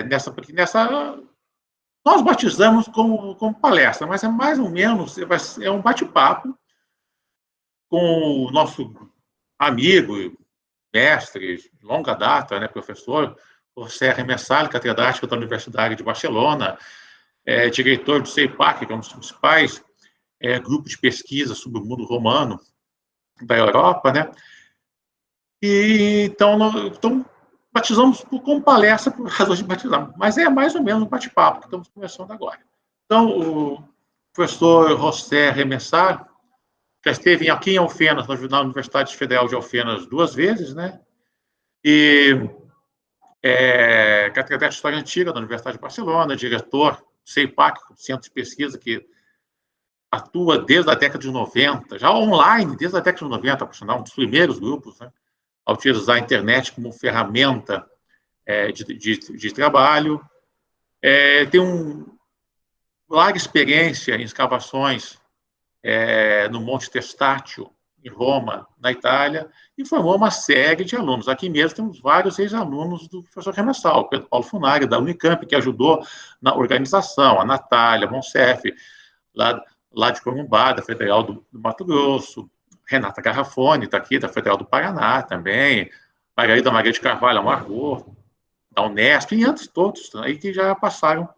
nessa nós batizamos como palestra, mas é mais ou menos, é um bate-papo com o nosso amigo, mestre, de longa data, né, professor José Remessal, catedrático da Universidade de Barcelona, diretor do CEIPAC, que é um dos principais grupos de pesquisa sobre o mundo romano da Europa, né? E então batizamos como palestra por razões de batizar, mas é mais ou menos um bate-papo que estamos começando agora. Então, o professor José Remessar já esteve aqui em Alfenas, na Universidade Federal de Alfenas, 2 vezes, né? E catedrático de História Antiga da Universidade de Barcelona, diretor do CEIPAC, Centro de Pesquisa, que atua desde a década de 90, já online, desde a década de 90, por sinal, um dos primeiros grupos, né, a utilizar a internet como ferramenta de trabalho. Tem uma larga experiência em escavações no Monte Testácio, em Roma, na Itália, e formou uma série de alunos. Aqui mesmo temos vários ex-alunos do professor Remessal, Pedro Paulo Funari, da Unicamp, que ajudou na organização, a Natália Monsef, lá de Corumbá, da Federal do Mato Grosso, Renata Garrafoni, está aqui, da Federal do Paraná também, Margarida Maria de Carvalho Amargor, da Unesp, e antes todos aí que já passaram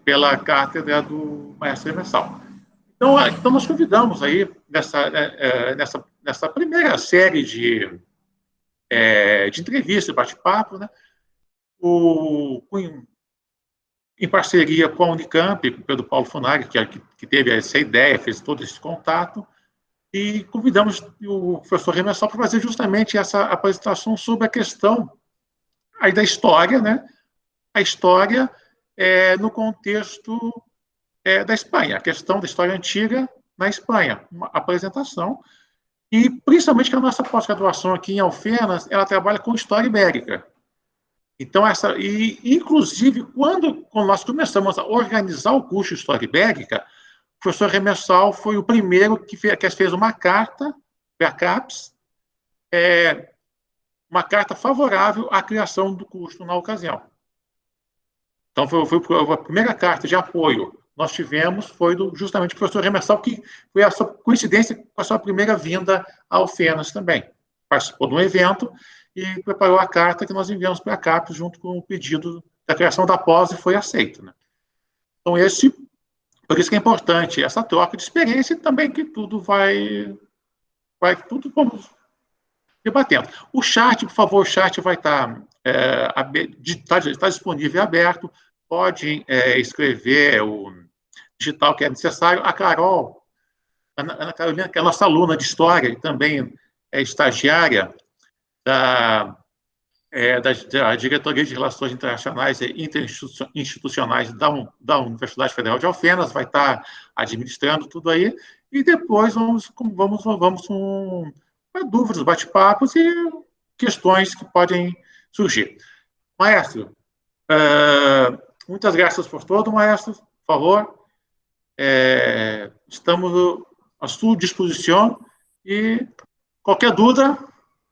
pela cátedra do Maestro Remessal. Então, nós convidamos aí, nessa primeira série de entrevistas, bate-papo, né, em parceria com a Unicamp, com o Pedro Paulo Funari, que teve essa ideia, fez todo esse contato, e convidamos o professor Remessal para fazer justamente essa apresentação sobre a questão aí da história, né, a história no contexto da Espanha, a questão da história antiga na Espanha, uma apresentação, e principalmente que a nossa pós-graduação aqui em Alfenas, ela trabalha com história ibérica. Então, inclusive, quando nós começamos a organizar o curso de História Ibérica, o professor Remessal foi o primeiro que fez uma carta para a CAPES, uma carta favorável à criação do curso na ocasião. Então, foi a primeira carta de apoio nós tivemos, foi justamente do professor Remessal, que foi a sua coincidência com a sua primeira vinda a Alfenas também. Participou de um evento e preparou a carta que nós enviamos para a CAPES junto com o pedido da criação da pós e foi aceito, né? Então, por isso que é importante essa troca de experiência e também que tudo tudo vamos debatendo. O chat, por favor, o chat vai estar tá disponível e aberto, pode escrever o digital que é necessário. A Carol, Ana Carolina, que é a nossa aluna de História e também é estagiária da Diretoria de Relações Internacionais e Interinstitucionais da Universidade Federal de Alfenas, vai estar administrando tudo aí, e depois vamos para dúvidas, bate-papos e questões que podem surgir. Maestro, muitas graças por tudo, maestro, por favor. Estamos à sua disposição e qualquer dúvida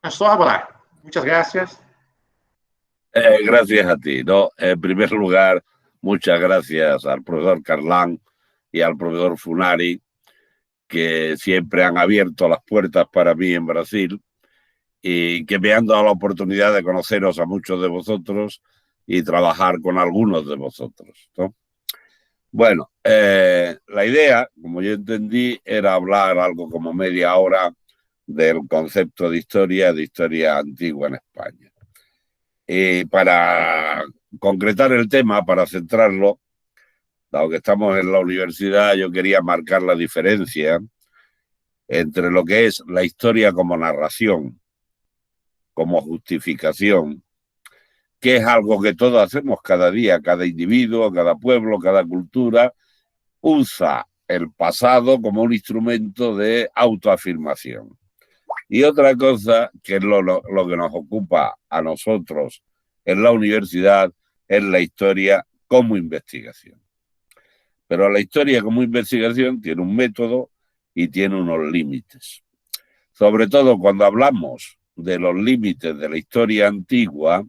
é só hablar. Muchas gracias. Gracias a ti, ¿no? En primer lugar, muchas gracias al profesor Carlán y al profesor Funari, que siempre han abierto las puertas para mí en Brasil y que me han dado la oportunidad de conoceros a muchos de vosotros y trabajar con algunos de vosotros, ¿no? Bueno, la idea, como yo entendí, era hablar algo como media hora del concepto de historia antigua en España. Y para concretar el tema, para centrarlo, dado que estamos en la universidad, yo quería marcar la diferencia entre lo que es la historia como narración, como justificación, que es algo que todos hacemos cada día, cada individuo, cada pueblo, cada cultura, usa el pasado como un instrumento de autoafirmación. Y otra cosa, que es lo que nos ocupa a nosotros en la universidad, es la historia como investigación. Pero la historia como investigación tiene un método y tiene unos límites. Sobre todo cuando hablamos de los límites de la historia antigua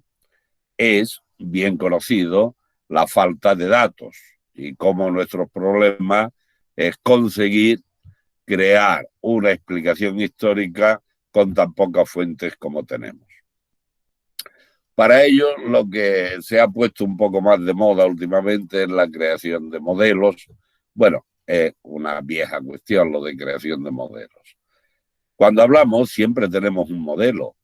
es, bien conocido, la falta de datos y cómo nuestro problema es conseguir crear una explicación histórica con tan pocas fuentes como tenemos. Para ello, lo que se ha puesto un poco más de moda últimamente es la creación de modelos. Bueno, es una vieja cuestión lo de creación de modelos. Cuando hablamos siempre tenemos un modelo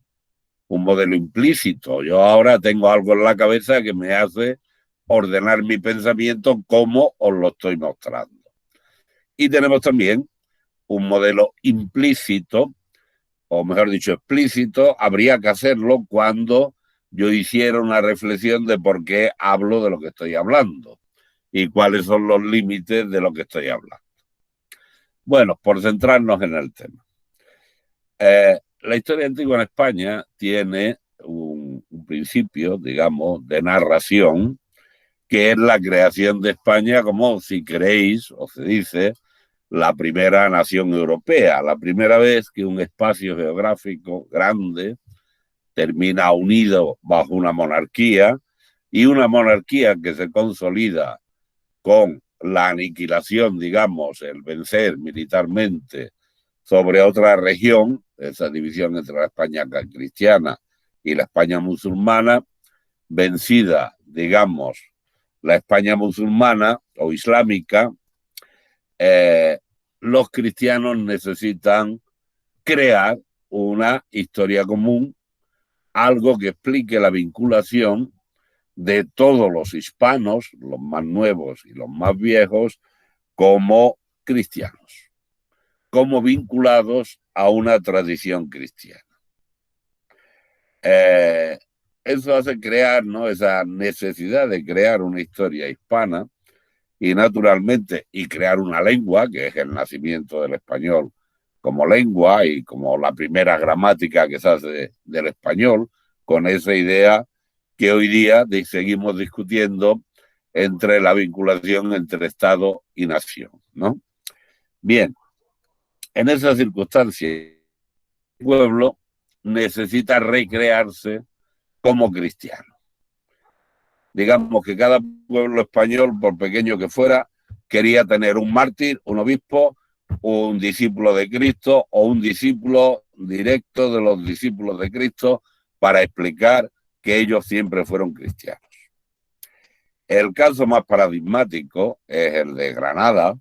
implícito. Yo ahora tengo algo en la cabeza que me hace ordenar mi pensamiento como os lo estoy mostrando. Y tenemos también un modelo implícito, o mejor dicho, explícito. Habría que hacerlo cuando yo hiciera una reflexión de por qué hablo de lo que estoy hablando y cuáles son los límites de lo que estoy hablando. Bueno, por centrarnos en el tema. La historia antigua en España tiene un principio, digamos, de narración, que es la creación de España como, si queréis, o se dice, la primera nación europea, la primera vez que un espacio geográfico grande termina unido bajo una monarquía, y una monarquía que se consolida con la aniquilación, digamos, el vencer militarmente sobre otra región, esa división entre la España cristiana y la España musulmana, vencida, digamos, la España musulmana o islámica, los cristianos necesitan crear una historia común, algo que explique la vinculación de todos los hispanos, los más nuevos y los más viejos, como cristianos, como vinculados a una tradición cristiana. Eso hace crear, ¿no?, esa necesidad de crear una historia hispana y naturalmente y crear una lengua, que es el nacimiento del español como lengua y como la primera gramática que se hace del español, con esa idea que hoy día seguimos discutiendo entre la vinculación entre Estado y nación, ¿no? Bien, en esas circunstancias, el pueblo necesita recrearse como cristiano. Digamos que cada pueblo español, por pequeño que fuera, quería tener un mártir, un obispo, un discípulo de Cristo o un discípulo directo de los discípulos de Cristo para explicar que ellos siempre fueron cristianos. El caso más paradigmático es el de Granada,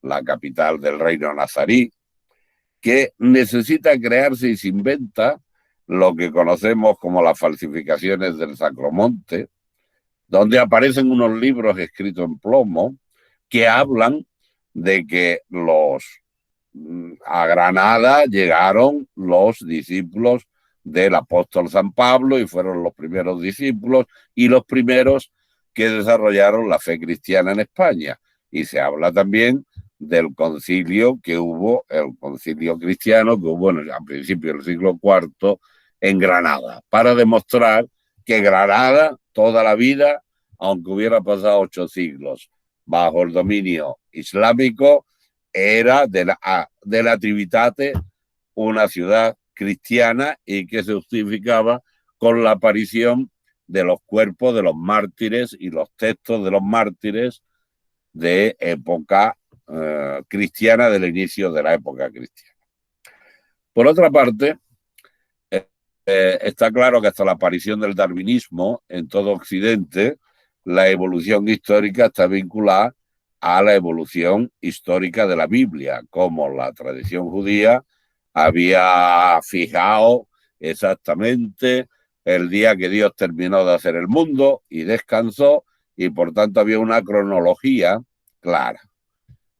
la capital del reino nazarí, que necesita crearse y se inventa lo que conocemos como las falsificaciones del Sacromonte, donde aparecen unos libros escritos en plomo que hablan de que a Granada llegaron los discípulos del apóstol San Pablo y fueron los primeros discípulos y los primeros que desarrollaron la fe cristiana en España. Y se habla también del concilio que hubo, el concilio cristiano que hubo a principios del siglo IV en Granada, para demostrar que Granada toda la vida, aunque hubiera pasado 8 siglos bajo el dominio islámico, era de la Trinitate una ciudad cristiana y que se justificaba con la aparición de los cuerpos de los mártires y los textos de los mártires de época cristiana, del inicio de la época cristiana. Por otra parte, está claro que hasta la aparición del darwinismo en todo Occidente, la evolución histórica está vinculada a la evolución histórica de la Biblia, como la tradición judía había fijado exactamente el día que Dios terminó de hacer el mundo y descansó, y por tanto había una cronología clara.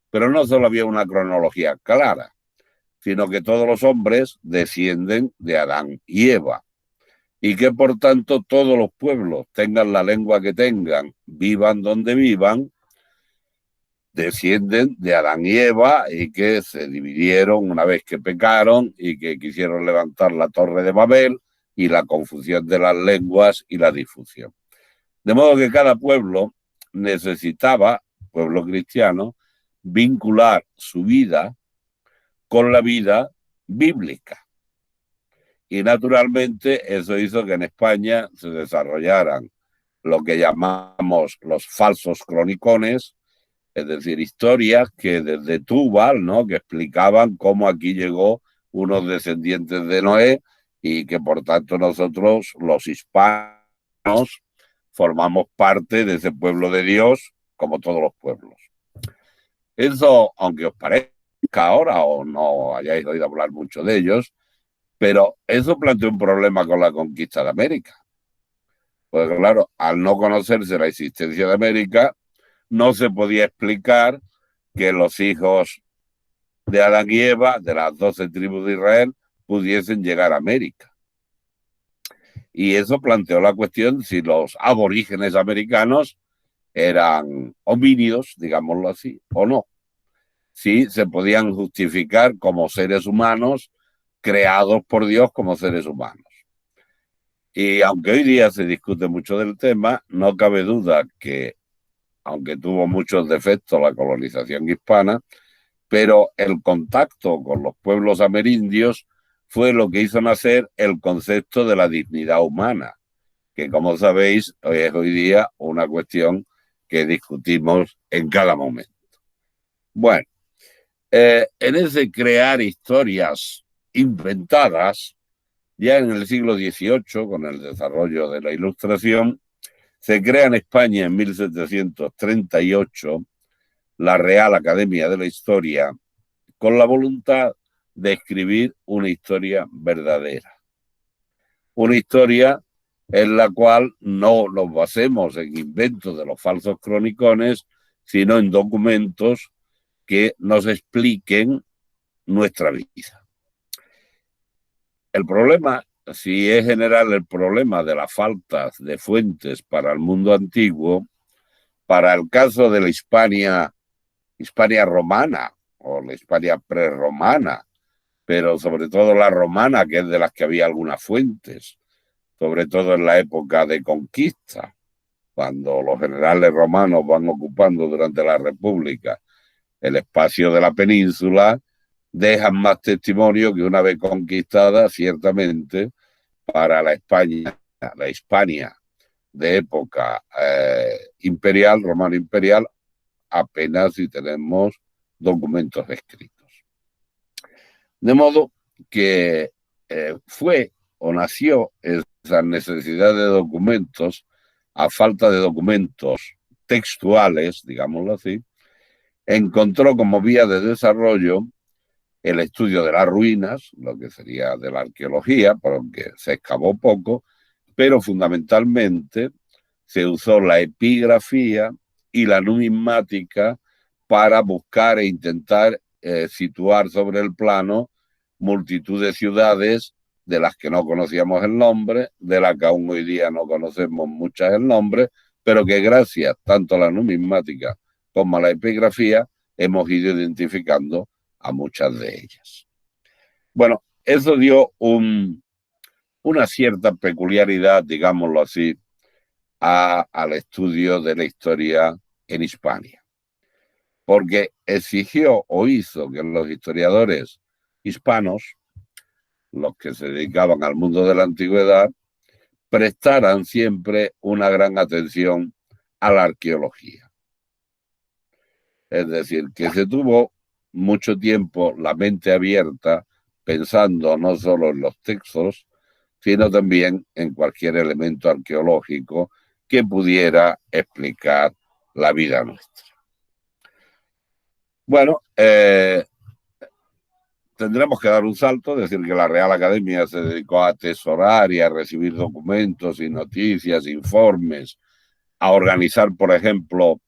Pero no solo había una cronología clara, sino que todos los hombres descienden de Adán y Eva, y que por tanto todos los pueblos, tengan la lengua que tengan, vivan donde vivan, descienden de Adán y Eva, y que se dividieron una vez que pecaron y que quisieron levantar la Torre de Babel y la confusión de las lenguas y la difusión. De modo que cada pueblo necesitaba, pueblo cristiano, vincular su vida con la vida bíblica. Y naturalmente eso hizo que en España se desarrollaran lo que llamamos los falsos cronicones, es decir, historias que desde Túbal, ¿no?, que explicaban cómo aquí llegó unos descendientes de Noé y que por tanto nosotros, los hispanos, formamos parte de ese pueblo de Dios, como todos los pueblos. Eso, aunque os parezca ahora o no hayáis oído hablar mucho de ellos, pero eso planteó un problema con la conquista de América. Pues claro, al no conocerse la existencia de América, no se podía explicar que los hijos de Adán y Eva, de las 12 tribus de Israel, pudiesen llegar a América. Y eso planteó la cuestión si los aborígenes americanos eran homínidos, digámoslo así, o no. Si se podían justificar como seres humanos creados por Dios como seres humanos. Y aunque hoy día se discute mucho del tema, no cabe duda que, aunque tuvo muchos defectos la colonización hispana, pero el contacto con los pueblos amerindios fue lo que hizo nacer el concepto de la dignidad humana, que como sabéis es hoy día una cuestión que discutimos en cada momento. Bueno, en ese crear historias inventadas, ya en el siglo XVIII, con el desarrollo de la Ilustración, se crea en España en 1738 la Real Academia de la Historia, con la voluntad de escribir una historia verdadera. Una historia en la cual no nos basemos en inventos de los falsos cronicones, sino en documentos que nos expliquen nuestra vida. El problema, si es general el problema de la falta de fuentes para el mundo antiguo, para el caso de la Hispania romana o la Hispania prerromana, pero sobre todo la romana, que es de las que había algunas fuentes, sobre todo en la época de conquista, cuando los generales romanos van ocupando durante la República el espacio de la península, dejan más testimonio que una vez conquistada, ciertamente, para la Hispania de época imperial, romano imperial, apenas si tenemos documentos escritos. De modo que fue o nació esa necesidad de documentos, a falta de documentos textuales, digámoslo así, encontró como vía de desarrollo el estudio de las ruinas, lo que sería de la arqueología, porque se excavó poco, pero fundamentalmente se usó la epigrafía y la numismática para buscar e intentar situar sobre el plano multitud de ciudades de las que no conocíamos el nombre, de las que aún hoy día no conocemos muchas el nombre, pero que gracias tanto a la numismática como a la epigrafía hemos ido identificando a muchas de ellas. Bueno, eso dio una cierta peculiaridad, digámoslo así, al estudio de la historia en Hispania, porque exigió o hizo que los historiadores hispanos, los que se dedicaban al mundo de la antigüedad, prestaran siempre una gran atención a la arqueología. Es decir, que se tuvo mucho tiempo la mente abierta pensando no solo en los textos, sino también en cualquier elemento arqueológico que pudiera explicar la vida nuestra. Bueno, tendremos que dar un salto, decir que la Real Academia se dedicó a atesorar y a recibir documentos y noticias, informes, a organizar, por ejemplo,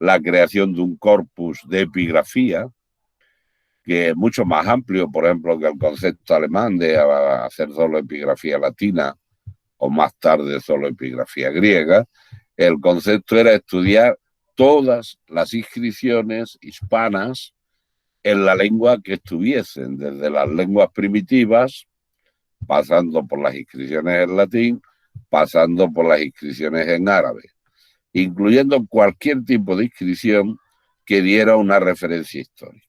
la creación de un corpus de epigrafía, que es mucho más amplio, por ejemplo, que el concepto alemán de hacer solo epigrafía latina o más tarde solo epigrafía griega. El concepto era estudiar todas las inscripciones hispanas en la lengua que estuviesen, desde las lenguas primitivas, pasando por las inscripciones en latín, pasando por las inscripciones en árabe, incluyendo cualquier tipo de inscripción que diera una referencia histórica.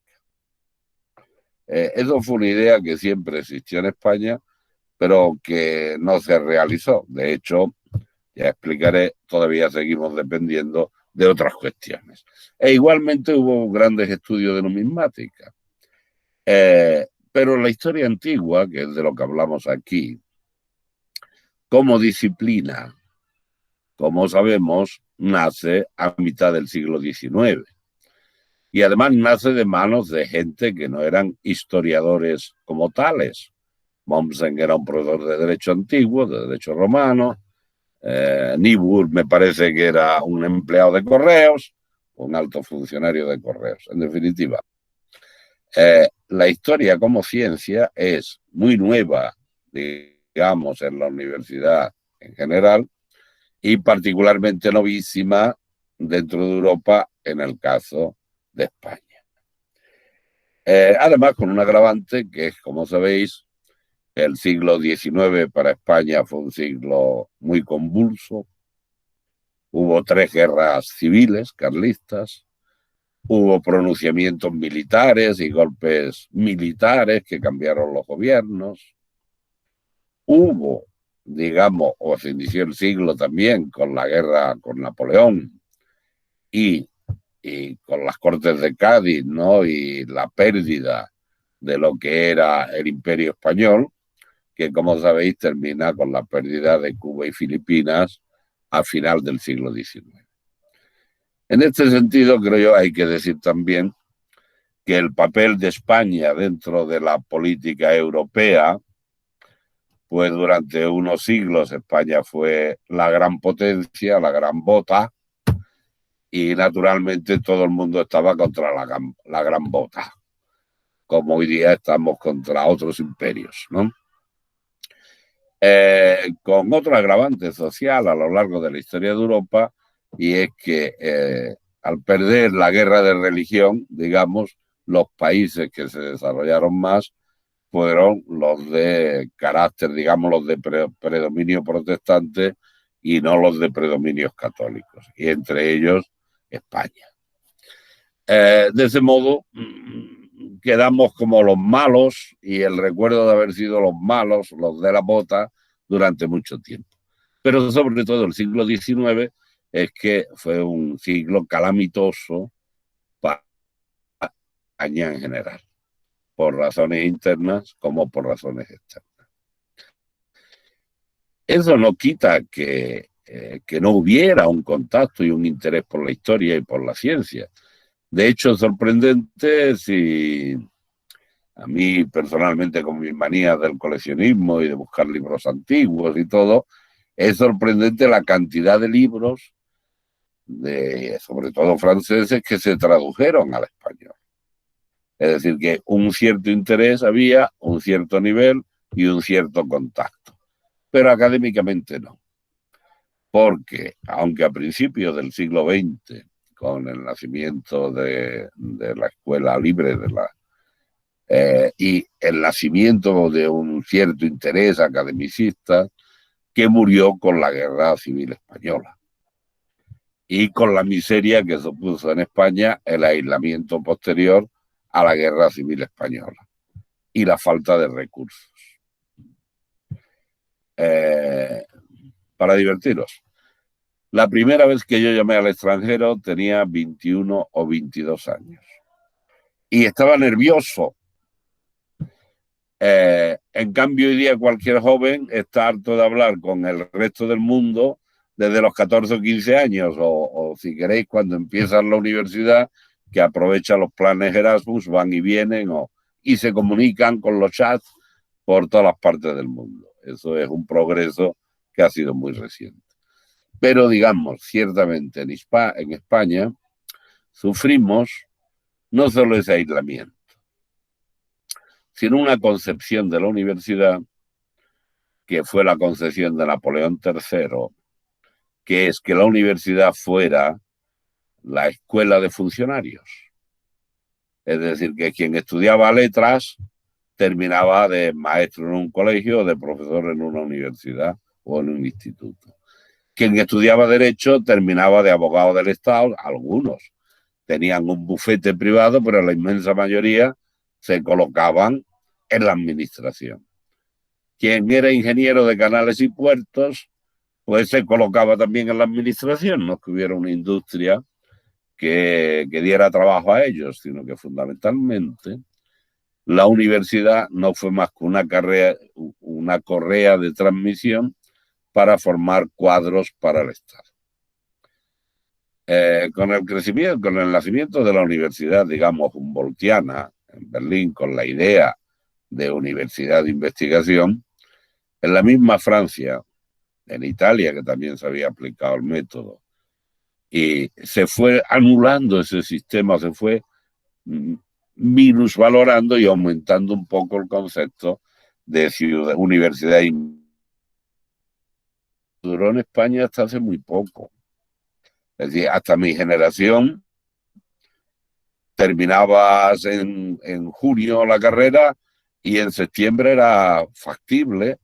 Eso fue una idea que siempre existió en España, pero que no se realizó. De hecho, ya explicaré, todavía seguimos dependiendo de otras cuestiones. E igualmente hubo grandes estudios de numismática. Pero la historia antigua, que es de lo que hablamos aquí, como disciplina, como sabemos, nace a mitad del siglo XIX. Y además nace de manos de gente que no eran historiadores como tales. Mommsen era un profesor de Derecho Antiguo, de Derecho Romano. Niebuhr me parece que era un empleado de correos, un alto funcionario de correos. En definitiva, la historia como ciencia es muy nueva, digamos, en la universidad en general, y particularmente novísima dentro de Europa en el caso de España. Además, con un agravante que es, como sabéis, el siglo XIX para España fue un siglo muy convulso. Hubo 3 guerras civiles carlistas, hubo pronunciamientos militares y golpes militares que cambiaron los gobiernos. Hubo, digamos, o se inició el siglo también con la guerra con Napoleón y con las Cortes de Cádiz, ¿no? Y la pérdida de lo que era el Imperio Español, que como sabéis termina con la pérdida de Cuba y Filipinas a final del siglo XIX. En este sentido, creo yo, hay que decir también que el papel de España dentro de la política europea, pues durante unos siglos España fue la gran potencia, la gran bota, y naturalmente todo el mundo estaba contra la gran bota, como hoy día estamos contra otros imperios, ¿no? Con otro agravante social a lo largo de la historia de Europa, y es que al perder la guerra de religión, digamos, los países que se desarrollaron más fueron los de carácter, digamos, los de predominio protestante y no los de predominios católicos, y entre ellos España. De ese modo, quedamos como los malos y el recuerdo de haber sido los malos, los de la bota, durante mucho tiempo. Pero sobre todo el siglo XIX es que fue un siglo calamitoso para España en general, por razones internas como por razones externas. Eso no quita que no hubiera un contacto y un interés por la historia y por la ciencia. De hecho, es sorprendente si a mí personalmente, con mis manías del coleccionismo y de buscar libros antiguos y todo, es sorprendente la cantidad de libros, sobre todo franceses, que se tradujeron al español. Es decir, que un cierto interés había, un cierto nivel y un cierto contacto. Pero académicamente no. Porque, aunque a principios del siglo XX, con el nacimiento de la escuela libre y el nacimiento de un cierto interés academicista que murió con la Guerra Civil Española y con la miseria que supuso en España el aislamiento posterior a la Guerra Civil Española y la falta de recursos. Para divertiros, la primera vez que yo llamé al extranjero tenía 21 o 22 años y estaba nervioso. En cambio, hoy día cualquier joven está harto de hablar con el resto del mundo desde los 14 o 15 años, o si queréis, cuando empiezan la universidad, que aprovechan los planes Erasmus, van y vienen, y se comunican con los chats por todas las partes del mundo. Eso es un progreso que ha sido muy reciente. Pero, digamos, ciertamente en España sufrimos no solo ese aislamiento, sino una concepción de la universidad que fue la concepción de Napoleón III, que es que la universidad fuera la escuela de funcionarios. Es decir, que quien estudiaba letras terminaba de maestro en un colegio o de profesor en una universidad o en un instituto. Quien estudiaba derecho terminaba de abogado del Estado, algunos tenían un bufete privado, pero la inmensa mayoría se colocaban en la administración. quien era ingeniero de canales y puertos, pues se colocaba también en la administración, no que hubiera una industria que diera trabajo a ellos, sino que fundamentalmente la universidad no fue más que una correa de transmisión para formar cuadros para el Estado. Con el nacimiento de la universidad, digamos, humboldtiana, en Berlín, con la idea de universidad de investigación, en la misma Francia, en Italia, que también se había aplicado el método, y se fue anulando ese sistema, se fue minusvalorando y aumentando un poco el concepto de universidad. Duró en España hasta hace muy poco. Es decir, hasta mi generación terminabas en junio la carrera y en septiembre era factible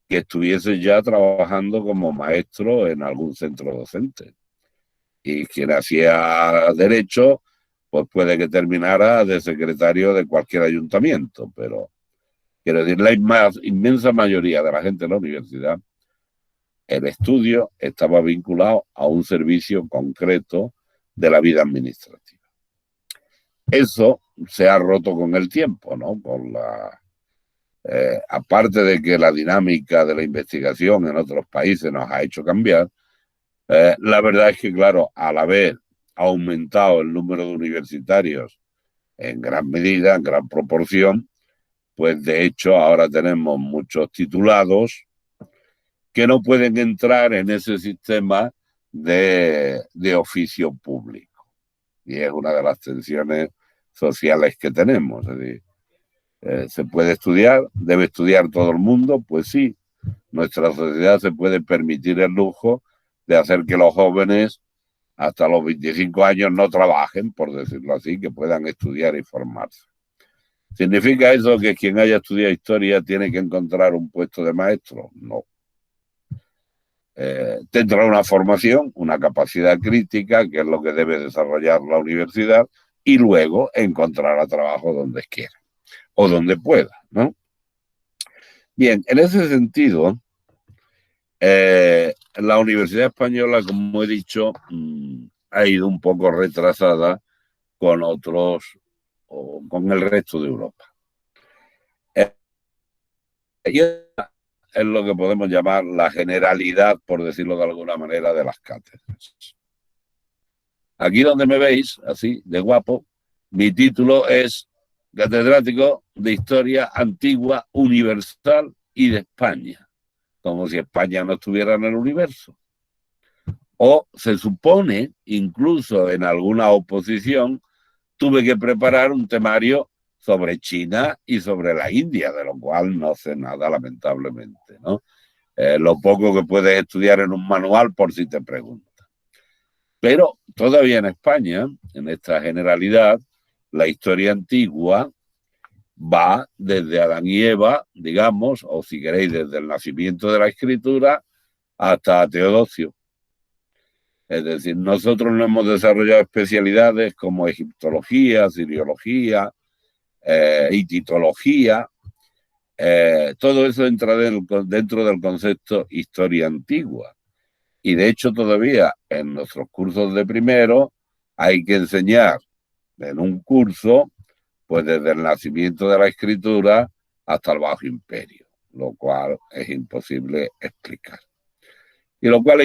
que estuviese ya trabajando como maestro en algún centro docente. Y quien hacía derecho, pues puede que terminara de secretario de cualquier ayuntamiento, pero quiero decir, la inmensa mayoría de la gente en la universidad, el estudio estaba vinculado a un servicio concreto de la vida administrativa. Eso se ha roto con el tiempo, ¿no? Aparte de que la dinámica de la investigación en otros países nos ha hecho cambiar, la verdad es que, claro, al haber aumentado el número de universitarios en gran medida, en gran proporción, pues de hecho ahora tenemos muchos titulados que no pueden entrar en ese sistema de oficio público. Y es una de las tensiones sociales que tenemos. Es decir, ¿se puede estudiar? ¿Debe estudiar todo el mundo? Pues sí. Nuestra sociedad se puede permitir el lujo de hacer que los jóvenes hasta los 25 años no trabajen, por decirlo así, que puedan estudiar y formarse. ¿Significa eso que quien haya estudiado historia tiene que encontrar un puesto de maestro? No. Tendrá una formación, una capacidad crítica, que es lo que debe desarrollar la universidad, y luego encontrará trabajo donde quiera o donde pueda, ¿no? Bien, en ese sentido, la Universidad Española, como he dicho, ha ido un poco retrasada con otros, o con el resto de Europa. Y es lo que podemos llamar la generalidad, por decirlo de alguna manera, de las cátedras. Aquí donde me veis, así, de guapo, mi título es catedrático de Historia Antigua, Universal y de España, como si España no estuviera en el universo. O se supone, incluso en alguna oposición, tuve que preparar un temario sobre China y sobre la India, de lo cual no sé nada, lamentablemente, ¿no? Lo poco que puedes estudiar en un manual por si te preguntan. Pero todavía en España, en esta generalidad, la historia antigua va desde Adán y Eva, digamos, o si queréis, desde el nacimiento de la escritura hasta Teodosio. Es decir, nosotros no hemos desarrollado especialidades como egiptología, siriología, hititología. Todo eso entra dentro del concepto historia antigua. Y de hecho todavía en nuestros cursos de primero hay que enseñar en un curso pues desde el nacimiento de la escritura hasta el Bajo Imperio, lo cual es imposible explicar. Y lo cual ha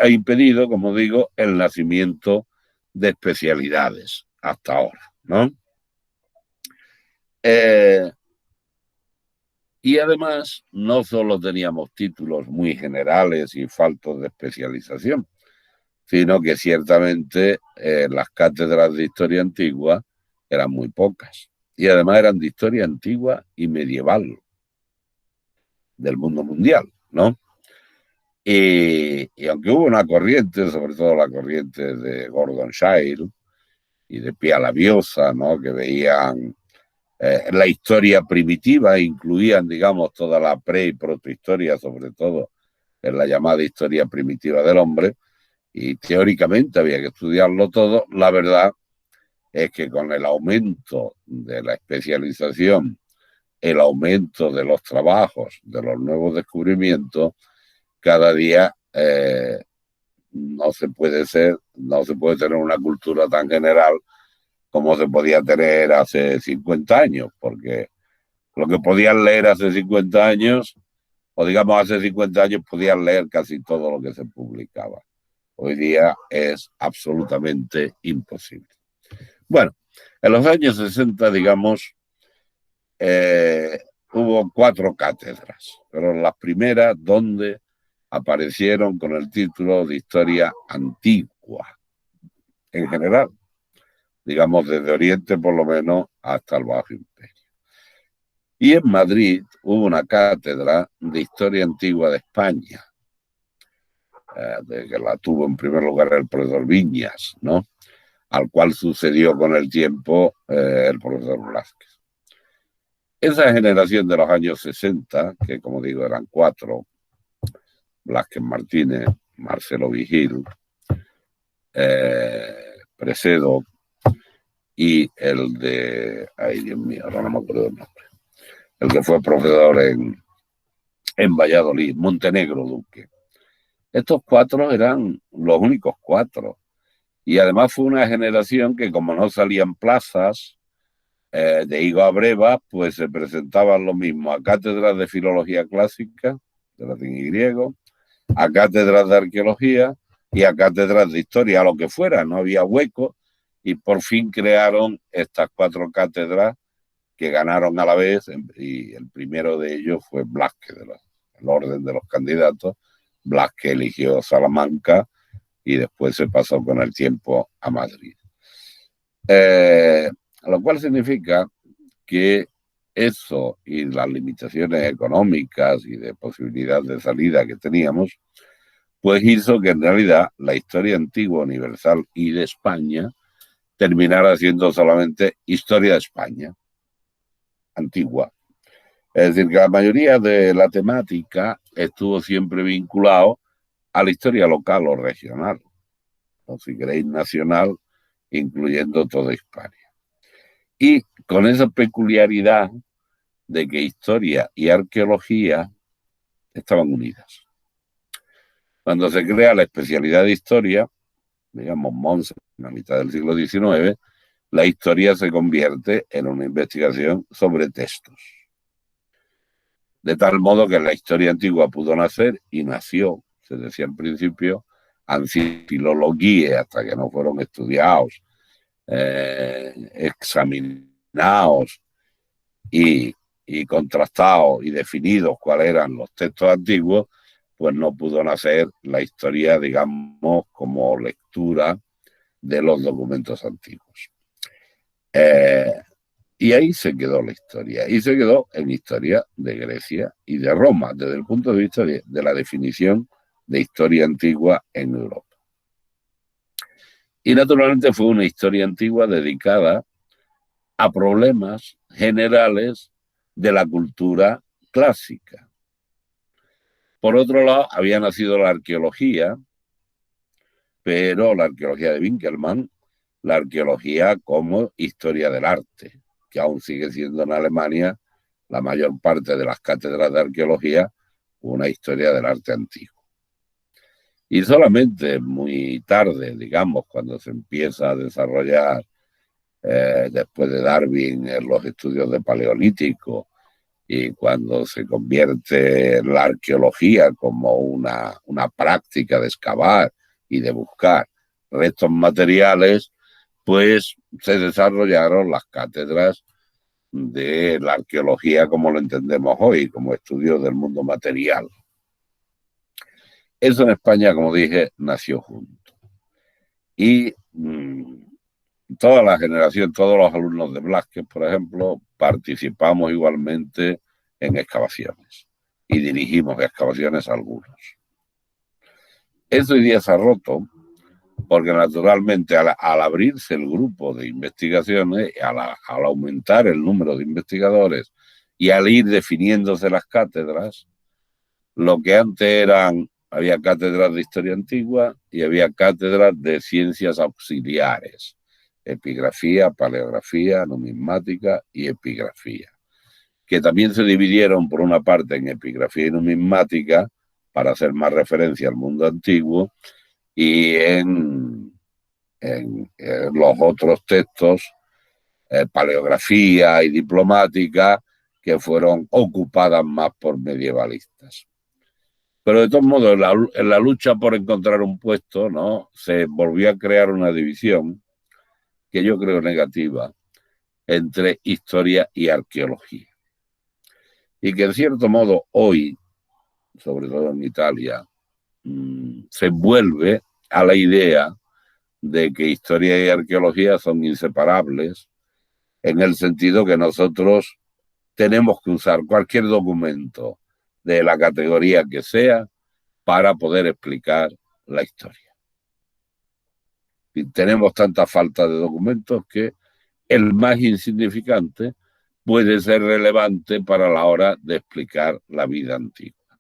impedido, como digo, el nacimiento de especialidades hasta ahora, ¿no? Y además, no solo teníamos títulos muy generales y faltos de especialización, sino que ciertamente las cátedras de historia antigua eran muy pocas. Y además eran de historia antigua y medieval del mundo mundial, ¿no? Y aunque hubo una corriente, sobre todo la corriente de Gordon Shire y de Pia Labiosa, ¿no? Que veían la historia primitiva, incluían, digamos, toda la pre- y protohistoria, sobre todo en la llamada historia primitiva del hombre, y teóricamente había que estudiarlo todo. La verdad es que con el aumento de la especialización el aumento de los trabajos, de los nuevos descubrimientos, cada día no se puede tener una cultura tan general como se podía tener hace 50 años, porque lo que podían leer hace 50 años, o digamos hace 50 años podían leer casi todo lo que se publicaba. Hoy día es absolutamente imposible. Bueno, en los años 60, digamos, hubo 4 cátedras, pero las primeras donde aparecieron con el título de Historia Antigua, en general, digamos desde Oriente por lo menos hasta el Bajo Imperio. Y en Madrid hubo una cátedra de Historia Antigua de España, que la tuvo en primer lugar el profesor Viñas, ¿no? Al cual sucedió con el tiempo el profesor Blázquez. Esa generación de los años 60, que como digo eran 4, Blázquez Martínez, Marcelo Vigil, Presedo y el de, ay Dios mío, ahora no me acuerdo el nombre, el que fue profesor en Valladolid, Montenegro Duque. Estos 4 eran los únicos 4. Y además fue una generación que, como no salían plazas de higo a breva, pues se presentaban lo mismo a cátedras de filología clásica, de latín y griego, a cátedras de arqueología y a cátedras de historia, a lo que fuera, no había hueco, y por fin crearon estas 4 cátedras que ganaron a la vez, y el primero de ellos fue Blázquez, el orden de los candidatos. Blázquez eligió Salamanca y después se pasó con el tiempo a Madrid. Lo cual significa que eso y las limitaciones económicas y de posibilidad de salida que teníamos, pues hizo que en realidad la historia antigua universal y de España terminara siendo solamente historia de España antigua. Es decir, que la mayoría de la temática estuvo siempre vinculado a la historia local o regional, o si queréis nacional, incluyendo toda Hispania. Y con esa peculiaridad de que historia y arqueología estaban unidas. Cuando se crea la especialidad de historia, digamos Mons en la mitad del siglo XIX, la historia se convierte en una investigación sobre textos. De tal modo que la historia antigua pudo nacer y nació, se decía al principio, filología, hasta que no fueron estudiados, examinados y contrastados y definidos cuáles eran los textos antiguos, pues no pudo nacer la historia, digamos, como lectura de los documentos antiguos. Y ahí se quedó la historia, y se quedó en historia de Grecia y de Roma, desde el punto de vista de la definición de historia antigua en Europa. Y naturalmente fue una historia antigua dedicada a problemas generales de la cultura clásica. Por otro lado, había nacido la arqueología, pero la arqueología de Winkelmann, la arqueología como historia del arte, que aún sigue siendo en Alemania la mayor parte de las cátedras de arqueología una historia del arte antiguo. Y solamente muy tarde, digamos, cuando se empieza a desarrollar, después de Darwin, en los estudios de Paleolítico, y cuando se convierte la arqueología como una práctica de excavar y de buscar restos materiales, pues se desarrollaron las cátedras de la arqueología como lo entendemos hoy, como estudio del mundo material. Eso en España, como dije, nació junto. Y toda la generación, todos los alumnos de Blázquez, por ejemplo, participamos igualmente en excavaciones y dirigimos excavaciones algunos. Eso hoy día se ha roto porque naturalmente al abrirse el grupo de investigaciones, al aumentar el número de investigadores y al ir definiéndose las cátedras, lo que antes había cátedras de historia antigua y había cátedras de ciencias auxiliares, epigrafía, paleografía, numismática y epigrafía. que también se dividieron por una parte en epigrafía y numismática, para hacer más referencia al mundo antiguo, y en los otros textos, paleografía y diplomática, que fueron ocupadas más por medievalistas. Pero de todos modos, en la lucha por encontrar un puesto, ¿no?, se volvió a crear una división que yo creo negativa entre historia y arqueología. Y que en cierto modo hoy, sobre todo en Italia, se vuelve a la idea de que historia y arqueología son inseparables, en el sentido que nosotros tenemos que usar cualquier documento de la categoría que sea para poder explicar la historia. Y tenemos tanta falta de documentos que el más insignificante puede ser relevante para la hora de explicar la vida antigua.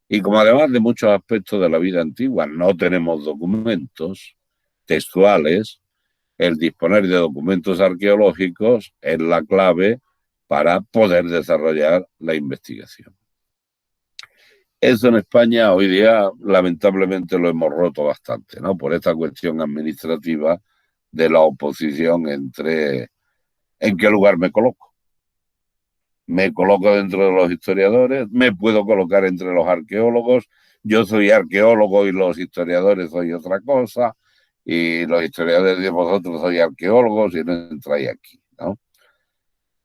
Y como además de muchos aspectos de la vida antigua no tenemos documentos textuales, el disponer de documentos arqueológicos es la clave para poder desarrollar la investigación. Eso en España hoy día lamentablemente lo hemos roto bastante, ¿no?, por esta cuestión administrativa de la oposición entre en qué lugar me coloco. Me coloco dentro de los historiadores, me puedo colocar entre los arqueólogos, yo soy arqueólogo y los historiadores soy otra cosa, y los historiadores de vosotros sois arqueólogos y no entráis aquí, ¿no?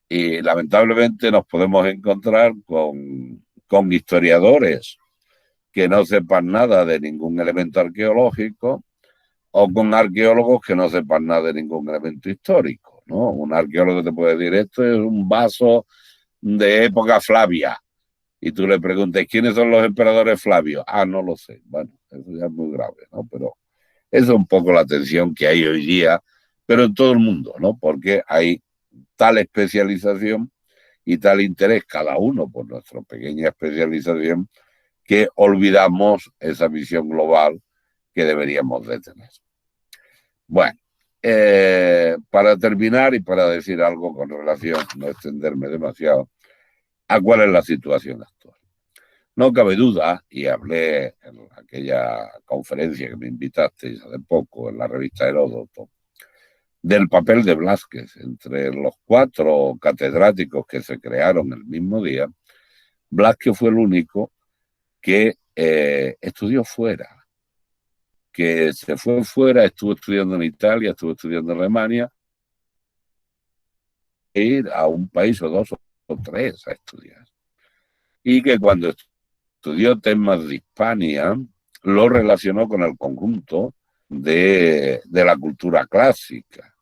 Y lamentablemente nos podemos encontrar con historiadores que no sepan nada de ningún elemento arqueológico, o con arqueólogos que no sepan nada de ningún elemento histórico, ¿no? Un arqueólogo te puede decir, esto es un vaso de época Flavia, y tú le preguntas, ¿quiénes son los emperadores Flavios? Ah, no lo sé. Bueno, eso ya es muy grave, ¿no? Pero esa es un poco la tensión que hay hoy día, pero en todo el mundo, ¿no? Porque hay tal especialización y tal interés, cada uno por nuestra pequeña especialización, que olvidamos esa visión global que deberíamos de tener. Bueno, para terminar y para decir algo con relación, no extenderme demasiado, a cuál es la situación actual. No cabe duda, y hablé en aquella conferencia que me invitasteis hace poco en la revista Heródoto, del papel de Blázquez. Entre los 4 catedráticos que se crearon el mismo día, Blázquez fue el único que estudió fuera, que se fue fuera, estuvo estudiando en Italia, estuvo estudiando en Alemania, e ir a un país o 2 o 3 a estudiar. Y que cuando estudió temas de Hispania, lo relacionó con el conjunto de la cultura clásica,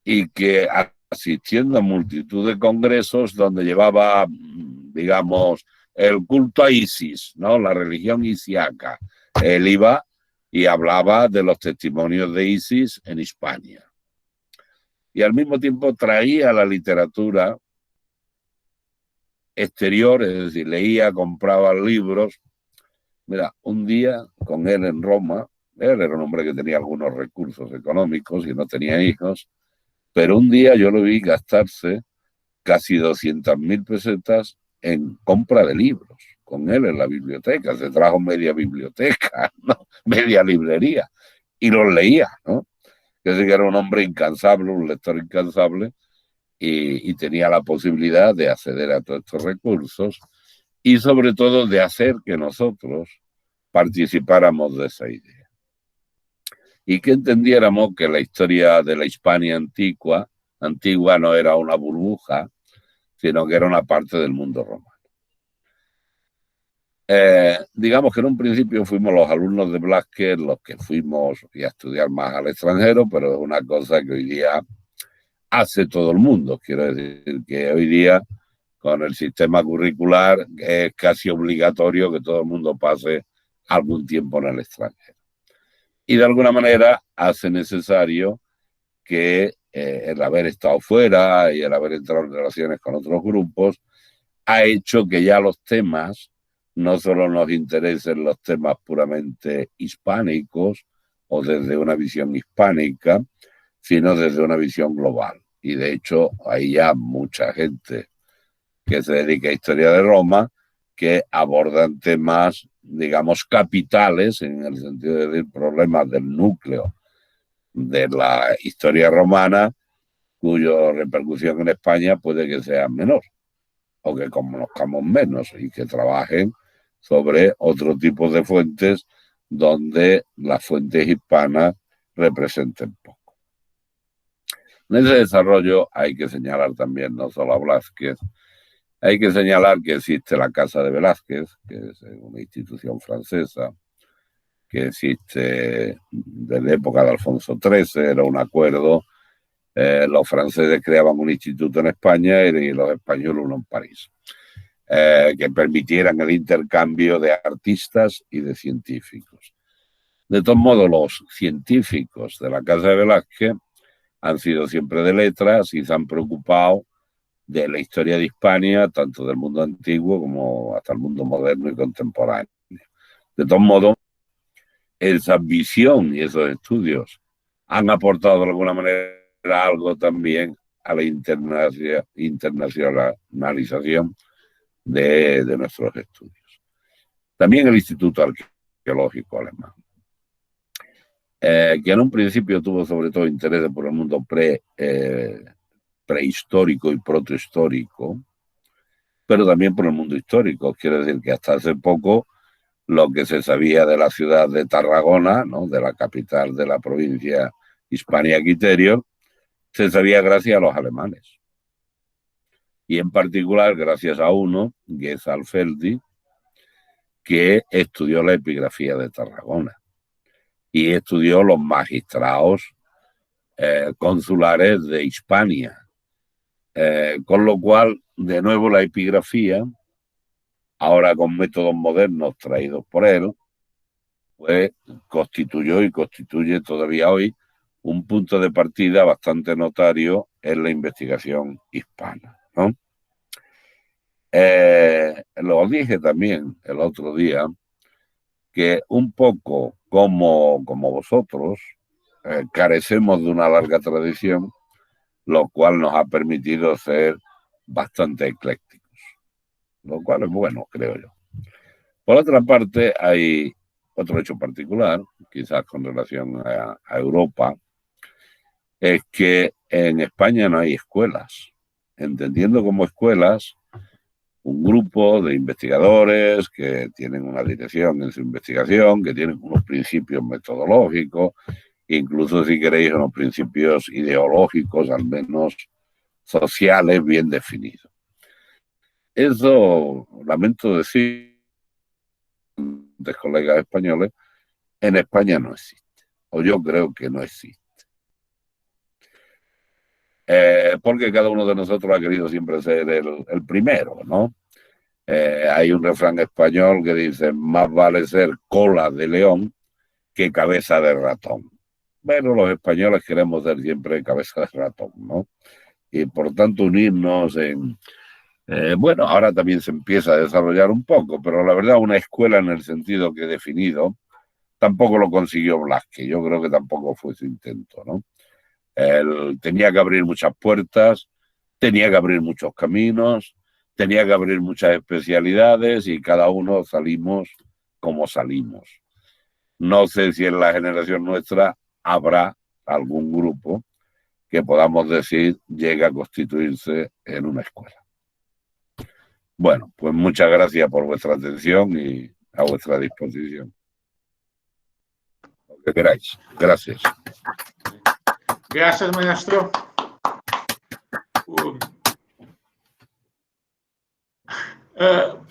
y que asistiendo a multitud de congresos donde llevaba, digamos, el culto a Isis, ¿no?, la religión isiaca, él iba y hablaba de los testimonios de Isis en Hispania. Y al mismo tiempo traía la literatura exterior, es decir, leía, compraba libros. Mira, un día con él en Roma, él era un hombre que tenía algunos recursos económicos y no tenía hijos, pero un día yo lo vi gastarse casi 200.000 pesetas en compra de libros, con él en la biblioteca. Se trajo media biblioteca, ¿no?, media librería, y los leía, ¿no? Que era un hombre incansable, un lector incansable, y tenía la posibilidad de acceder a todos estos recursos y sobre todo de hacer que nosotros participáramos de esa idea. Y que entendiéramos que la historia de la Hispania antigua no era una burbuja, sino que era una parte del mundo romano. Digamos que en un principio fuimos los alumnos de Blázquez los que fuimos a estudiar más al extranjero, pero es una cosa que hoy día hace todo el mundo. Quiero decir que hoy día, con el sistema curricular, es casi obligatorio que todo el mundo pase algún tiempo en el extranjero. Y de alguna manera hace necesario que el haber estado fuera y el haber entrado en relaciones con otros grupos ha hecho que ya los temas no solo nos interesen los temas puramente hispánicos o desde una visión hispánica, sino desde una visión global. Y de hecho hay ya mucha gente que se dedica a historia de Roma, que abordan temas, digamos, capitales, en el sentido de decir problemas del núcleo de la historia romana, cuya repercusión en España puede que sea menor, o que conozcamos menos, y que trabajen sobre otro tipo de fuentes donde las fuentes hispanas representen poco. En ese desarrollo hay que señalar también, no solo a Blázquez, hay que señalar que existe la Casa de Velázquez, que es una institución francesa, que existe desde la época de Alfonso XIII, era un acuerdo. Los franceses creaban un instituto en España y los españoles uno en París, que permitieran el intercambio de artistas y de científicos. De todos modos, los científicos de la Casa de Velázquez han sido siempre de letras y se han preocupado de la historia de Hispania, tanto del mundo antiguo como hasta el mundo moderno y contemporáneo. De todos modos, esa visión y esos estudios han aportado de alguna manera algo también a la internacionalización de nuestros estudios. También el Instituto Arqueológico Alemán, que en un principio tuvo sobre todo interés por el mundo prehistórico y protohistórico, pero también por el mundo histórico. Quiere decir que hasta hace poco lo que se sabía de la ciudad de Tarragona, ¿no?, de la capital de la provincia Hispania Quiterio, se sabía gracias a los alemanes. Y en particular gracias a uno, Gesalfeldi, que estudió la epigrafía de Tarragona y estudió los magistrados consulares de Hispania. Con lo cual, de nuevo, la epigrafía, ahora con métodos modernos traídos por él, pues constituyó y constituye todavía hoy un punto de partida bastante notario en la investigación hispana, ¿no? Lo dije también el otro día, que un poco como vosotros, carecemos de una larga tradición, lo cual nos ha permitido ser bastante eclécticos, lo cual es bueno, creo yo. Por otra parte, hay otro hecho particular, quizás con relación a Europa, es que en España no hay escuelas. Entendiendo como escuelas un grupo de investigadores que tienen una dirección en su investigación, que tienen unos principios metodológicos, incluso si queréis unos principios ideológicos, al menos sociales, bien definidos. Eso, lamento decir, de colegas españoles, en España no existe, o yo creo que no existe. Porque cada uno de nosotros ha querido siempre ser el primero, ¿no? Hay un refrán español que dice: más vale ser cola de león que cabeza de ratón. Pero los españoles queremos ser siempre cabeza de ratón, ¿no? Y por tanto unirnos en... bueno, ahora también se empieza a desarrollar un poco, pero la verdad una escuela en el sentido que he definido tampoco lo consiguió Blázquez. Yo creo que tampoco fue su intento, ¿no? Él tenía que abrir muchas puertas, tenía que abrir muchos caminos, tenía que abrir muchas especialidades y cada uno salimos como salimos. No sé si en la generación nuestra habrá algún grupo que podamos decir llega a constituirse en una escuela. Bueno, pues muchas gracias por vuestra atención y a vuestra disposición. Lo que queráis. Gracias. Gracias, maestro.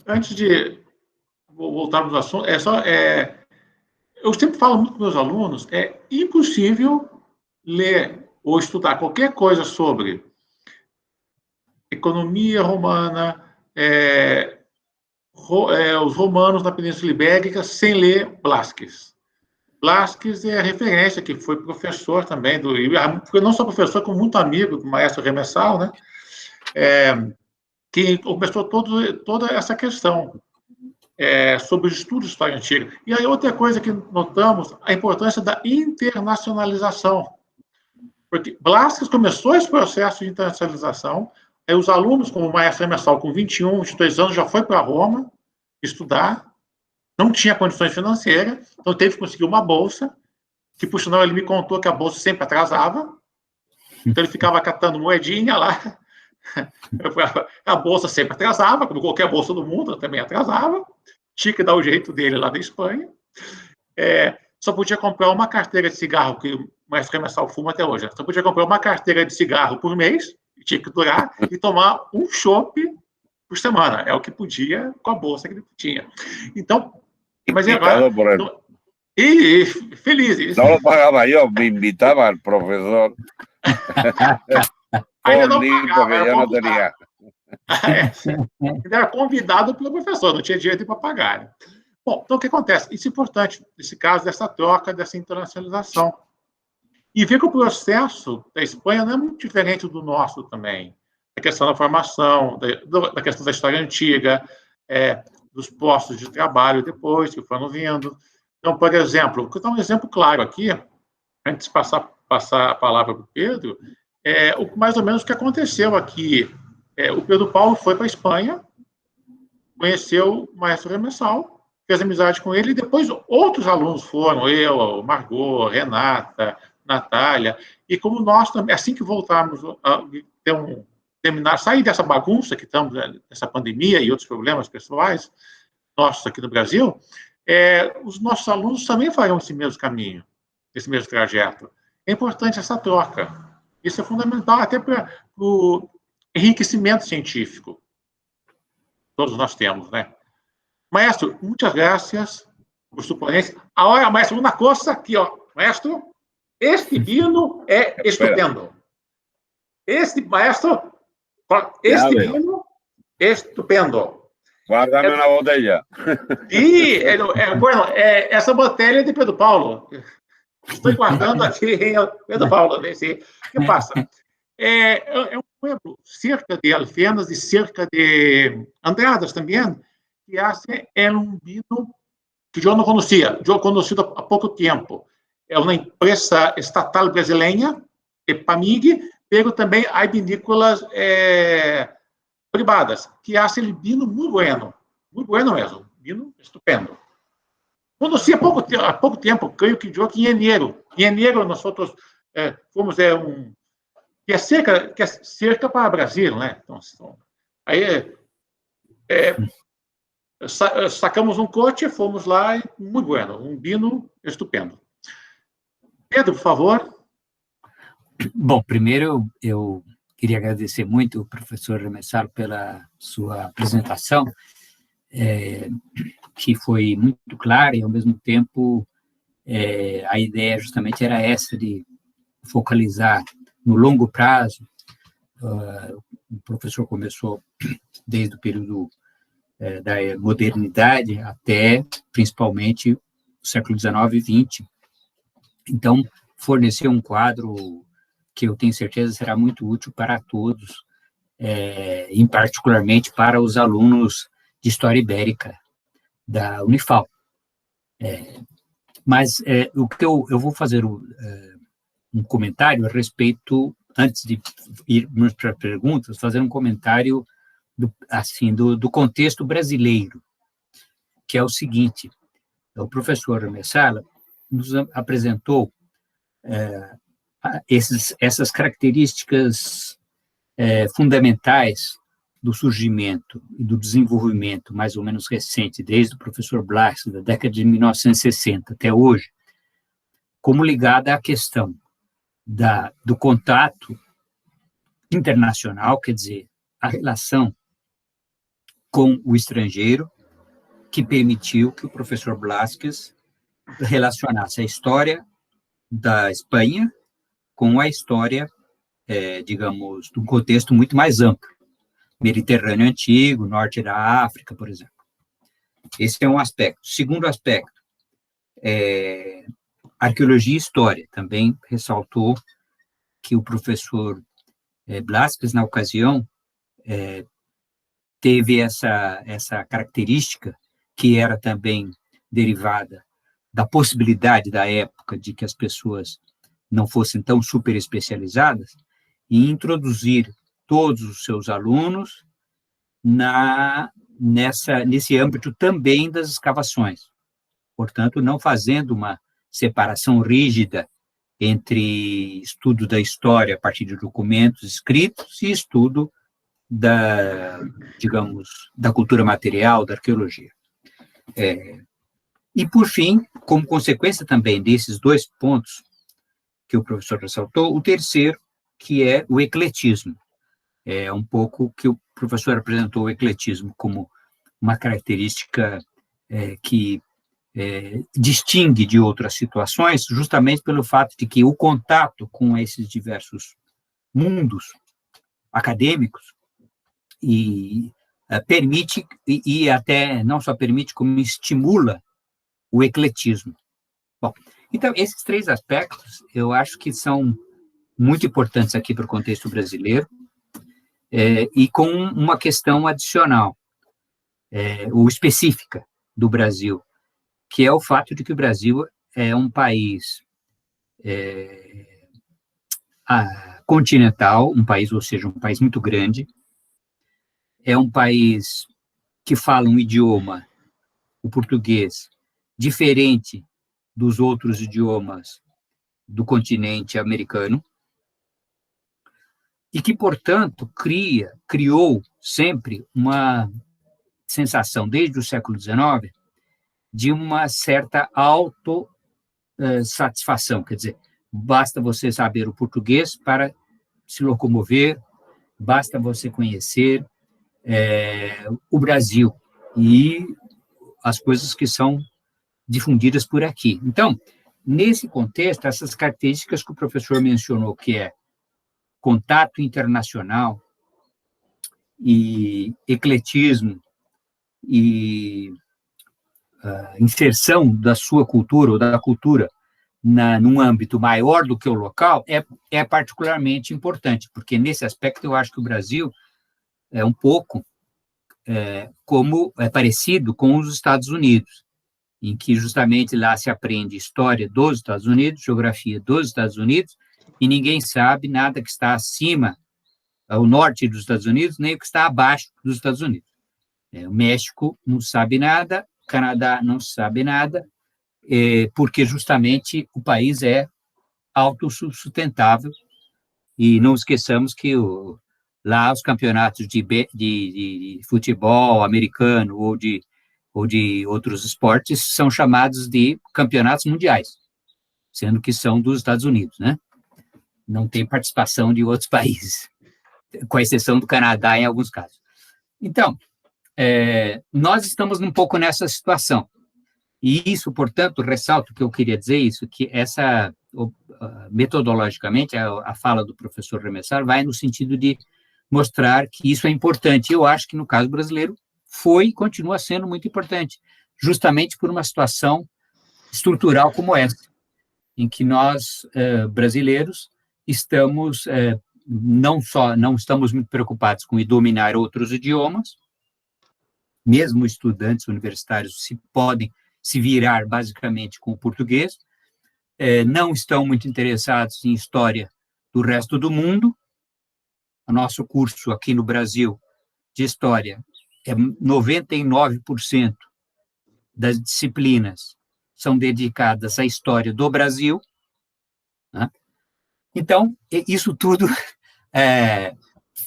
Antes de voltarmos ao assunto, eu sempre falo muito com meus alunos, é impossível ler ou estudar qualquer coisa sobre economia romana, os romanos na Península Ibérica, sem ler Blázquez. Blázquez é a referência, que foi professor também, foi não só professor, como muito amigo do maestro Remessal, né? Que começou toda essa questão sobre os estudos de história antiga. E aí outra coisa que notamos, a importância da internacionalização. Porque Blázquez começou esse processo de internacionalização, Aí os alunos, como o maestro Emerson, com 21, 22 anos, já foi para Roma estudar, não tinha condições financeiras, então teve que conseguir uma bolsa, que, por sinal, ele me contou que a bolsa sempre atrasava, então ele ficava catando moedinha lá, a bolsa sempre atrasava, como qualquer bolsa do mundo, também atrasava, tinha que dar o jeito dele lá na Espanha, só podia comprar uma carteira de cigarro, que o maestro Emerson fuma até hoje, só podia comprar uma carteira de cigarro por mês, tinha que durar, e tomar um chopp por semana, é o que podia com a bolsa que ele tinha. Então, mas agora... E feliz. No lo pagaba yo, me invitaba al profesor. Ainda não pagava, porque eu não tinha. Ele era convidado pelo professor, não tinha direito para pagar. Bom, então o que acontece? Isso é importante, nesse caso, dessa troca, dessa internacionalização. E ver que o processo da Espanha não é muito diferente do nosso também. A questão da formação, da questão da história antiga, dos postos de trabalho depois, que foram vindo. Então, por exemplo, vou dar um exemplo claro aqui, antes de passar a palavra para o Pedro, mais ou menos o que aconteceu aqui. O Pedro Paulo foi para a Espanha, conheceu o maestro Remessal, fez amizade com ele, e depois outros alunos foram, eu, Margot, Renata, Natália, e como nós também, assim que voltarmos a terminar, sair dessa bagunça que estamos, dessa pandemia e outros problemas pessoais nossos aqui no Brasil, os nossos alunos também farão esse mesmo caminho, esse mesmo trajeto. É importante essa troca. Isso é fundamental até para o enriquecimento científico. Todos nós temos, né? Maestro, muitas graças por sua ponência. Agora, maestro, uma coisa aqui, ó. Maestro, este vino é estupendo. Maestro, este vino é estupendo. Guárdame una botella. E, bueno, essa botella é de Pedro Paulo. Estou guardando aqui, Pedro Paulo. O que passa? É um pueblo cerca de Alfenas e cerca de Andradas também, que hace um vino que eu não conhecia, eu conheci há pouco tempo. É uma empresa estatal brasileira, EPAMIG, pero também há vinícolas privadas, que hacen vino muito bueno mesmo, vino estupendo. Conheci há pouco tempo, creio que eu em janeiro. Em janeiro, nós fomos que é cerca para o Brasil, né? Então, aí sacamos um coche, fomos lá, e muito bueno, um vino estupendo. Pedro, por favor. Bom, primeiro eu queria agradecer muito o professor Remessal pela sua apresentação, que foi muito clara e, ao mesmo tempo, a ideia justamente era essa, de focalizar no longo prazo. O professor começou desde o período da modernidade até, principalmente, o século XIX e XX. Então, fornecer um quadro que eu tenho certeza será muito útil para todos, em particularmente para os alunos de História Ibérica da Unifal. Mas o que eu vou fazer um comentário a respeito, antes de irmos para perguntas, fazer um comentário do contexto brasileiro, que é o seguinte: o professor Messala nos apresentou essas características fundamentais do surgimento e do desenvolvimento mais ou menos recente, desde o professor Blas, da década de 1960 até hoje, como ligada à questão do contato internacional, quer dizer, a relação com o estrangeiro, que permitiu que o professor Blasquez relacionasse a história da Espanha com a história, digamos, de um contexto muito mais amplo, Mediterrâneo Antigo, Norte da África, por exemplo. Esse é um aspecto. Segundo aspecto, arqueologia e história. Também ressaltou que o professor Blasquez, na ocasião, teve essa característica, que era também derivada da possibilidade da época de que as pessoas não fossem tão super especializadas, e introduzir todos os seus alunos nesse âmbito também das escavações. Portanto, não fazendo uma separação rígida entre estudo da história a partir de documentos escritos e estudo digamos, da cultura material, da arqueologia. E, por fim, como consequência também desses dois pontos que o professor ressaltou, o terceiro, que é o ecletismo. É um pouco que o professor apresentou o ecletismo como uma característica que distingue de outras situações, justamente pelo fato de que o contato com esses diversos mundos acadêmicos permite, e até não só permite, como estimula o ecletismo. Bom, então, esses três aspectos, eu acho que são muito importantes aqui para o contexto brasileiro, e com uma questão adicional, ou específica do Brasil, que é o fato de que o Brasil é um país continental, um país, ou seja, um país muito grande, é um país que fala um idioma, o português, diferente dos outros idiomas do continente americano, e que, portanto, criou sempre uma sensação, desde o século XIX, de uma certa autossatisfação, quer dizer, basta você saber o português para se locomover, basta você conhecer o Brasil e as coisas que são difundidas por aqui. Então, nesse contexto, essas características que o professor mencionou, que é contato internacional e ecletismo e inserção da sua cultura ou da cultura num âmbito maior do que o local, é particularmente importante, porque nesse aspecto eu acho que o Brasil é um pouco parecido com os Estados Unidos, em que justamente lá se aprende história dos Estados Unidos, geografia dos Estados Unidos, e ninguém sabe nada que está acima, ao norte dos Estados Unidos, nem o que está abaixo dos Estados Unidos. O México não sabe nada, o Canadá não sabe nada, porque justamente o país é autossustentável, e não esqueçamos que lá os campeonatos de futebol americano ou de outros esportes são chamados de campeonatos mundiais, sendo que são dos Estados Unidos, né? Não tem participação de outros países, com exceção do Canadá em alguns casos. Então, nós estamos um pouco nessa situação. E isso, portanto, ressalto que eu queria dizer isso, que metodologicamente, a fala do professor Remessar vai no sentido de mostrar que isso é importante. Eu acho que, no caso brasileiro, foi e continua sendo muito importante, justamente por uma situação estrutural como essa, em que nós, brasileiros, estamos, não estamos muito preocupados com dominar outros idiomas, mesmo estudantes universitários podem se virar basicamente com o português, não estão muito interessados em história do resto do mundo. O nosso curso aqui no Brasil de história 99% das disciplinas são dedicadas à história do Brasil, né? Então, isso tudo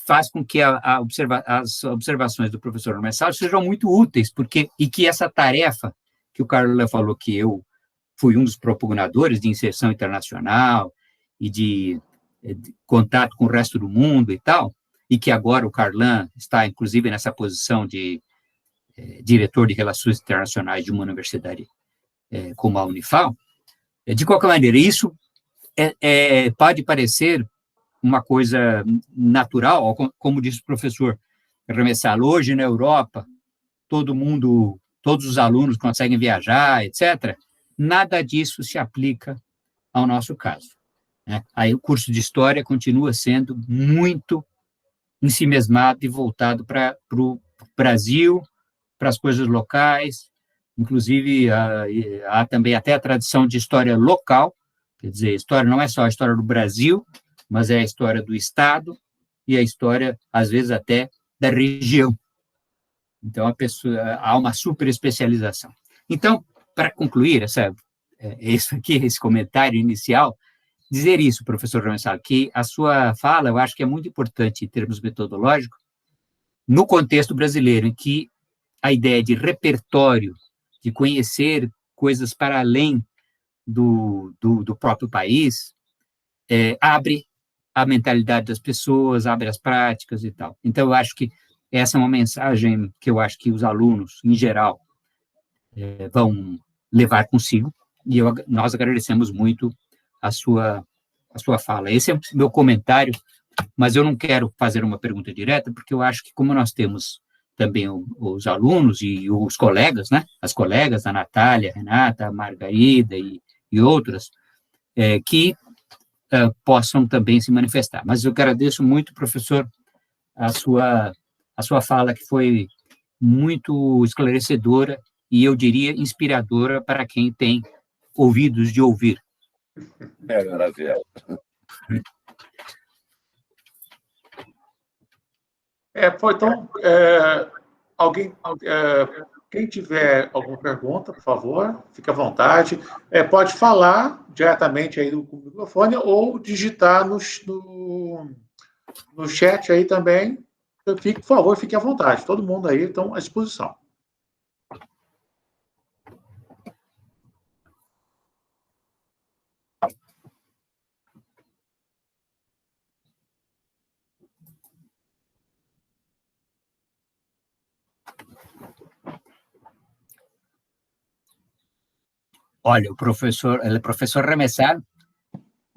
faz com que as observações do professor Messal sejam muito úteis, e que essa tarefa que o Carlos falou, que eu fui um dos propugnadores de inserção internacional e de contato com o resto do mundo e tal, e que agora o Carlan está, inclusive, nessa posição de diretor de Relações Internacionais de uma universidade como a Unifal. De qualquer maneira, isso pode parecer uma coisa natural, como disse o professor Remessal, hoje na Europa, todos os alunos conseguem viajar, etc. Nada disso se aplica ao nosso caso, né? Aí o curso de História continua sendo muito ensimesmado e voltado para o Brasil, para as coisas locais, inclusive há também até a tradição de história local, quer dizer, história não é só a história do Brasil, mas é a história do Estado, e a história, às vezes, até da região. Então, há uma super especialização. Então, para concluir esse comentário inicial, dizer isso, professor Ramessal, que a sua fala, eu acho que é muito importante em termos metodológicos, no contexto brasileiro, em que a ideia de repertório, de conhecer coisas para além do próprio país, abre a mentalidade das pessoas, abre as práticas e tal. Então, eu acho que essa é uma mensagem que eu acho que os alunos, em geral, vão levar consigo, e nós agradecemos muito a sua fala. Esse é o meu comentário, mas eu não quero fazer uma pergunta direta, porque eu acho que, como nós temos também os alunos e os colegas, né? As colegas, a Natália, a Renata, a Margarida e outras, que possam também se manifestar. Mas eu agradeço muito, professor, a sua fala, que foi muito esclarecedora e, eu diria, inspiradora para quem tem ouvidos de ouvir. Gracias. Então, quem tiver alguma pergunta, por favor, fique à vontade. Pode falar diretamente aí do microfone ou digitar no chat aí também. Por favor, fique à vontade. Todo mundo aí está à disposição. Olha, o professor Ramessal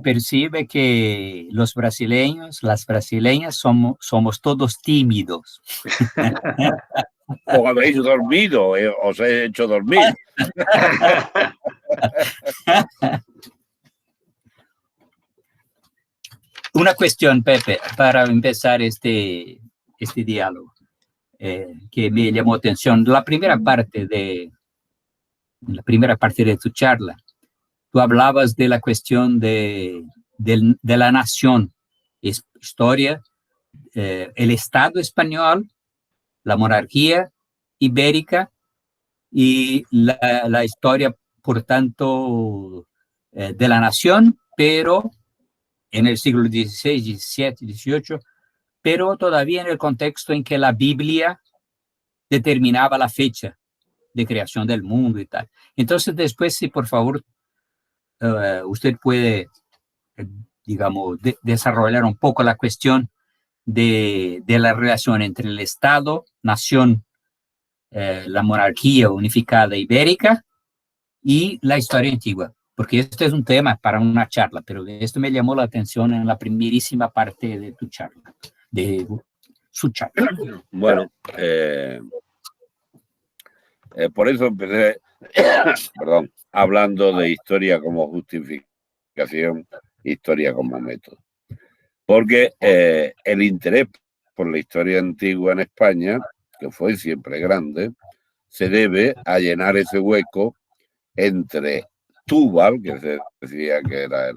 percibe que los brasileños, las brasileñas somos todos tímidos. O habéis dormido, os he hecho dormir. Una cuestión, Pepe, para empezar este diálogo, que me llamó atención. La primera parte de tu charla, tú hablabas de la cuestión de la nación, historia, el Estado español, la monarquía ibérica y la historia, por tanto, de la nación, pero en el siglo XVI, XVII, XVIII, pero todavía en el contexto en que la Biblia determinaba la fecha de creación del mundo y tal. Entonces, después, si por favor usted puede, digamos, desarrollar un poco la cuestión de la relación entre el Estado, nación, la monarquía unificada ibérica y la historia antigua, porque este es un tema para una charla, pero esto me llamó la atención en la primerísima parte de tu charla, de su charla. Bueno, por eso empecé, perdón, hablando de historia como justificación, historia como método. Porque el interés por la historia antigua en España, que fue siempre grande, se debe a llenar ese hueco entre Túbal, que se decía que era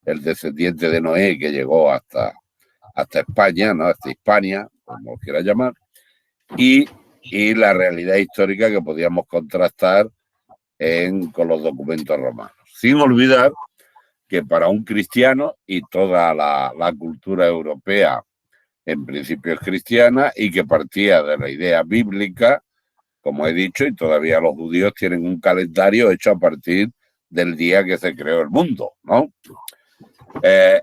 el descendiente de Noé que llegó hasta España, ¿no? Hasta Hispania, como lo quiera llamar, y la realidad histórica que podíamos contrastar con los documentos romanos. Sin olvidar que para un cristiano, y toda la cultura europea en principio es cristiana, y que partía de la idea bíblica, como he dicho, y todavía los judíos tienen un calendario hecho a partir del día que se creó el mundo, ¿no?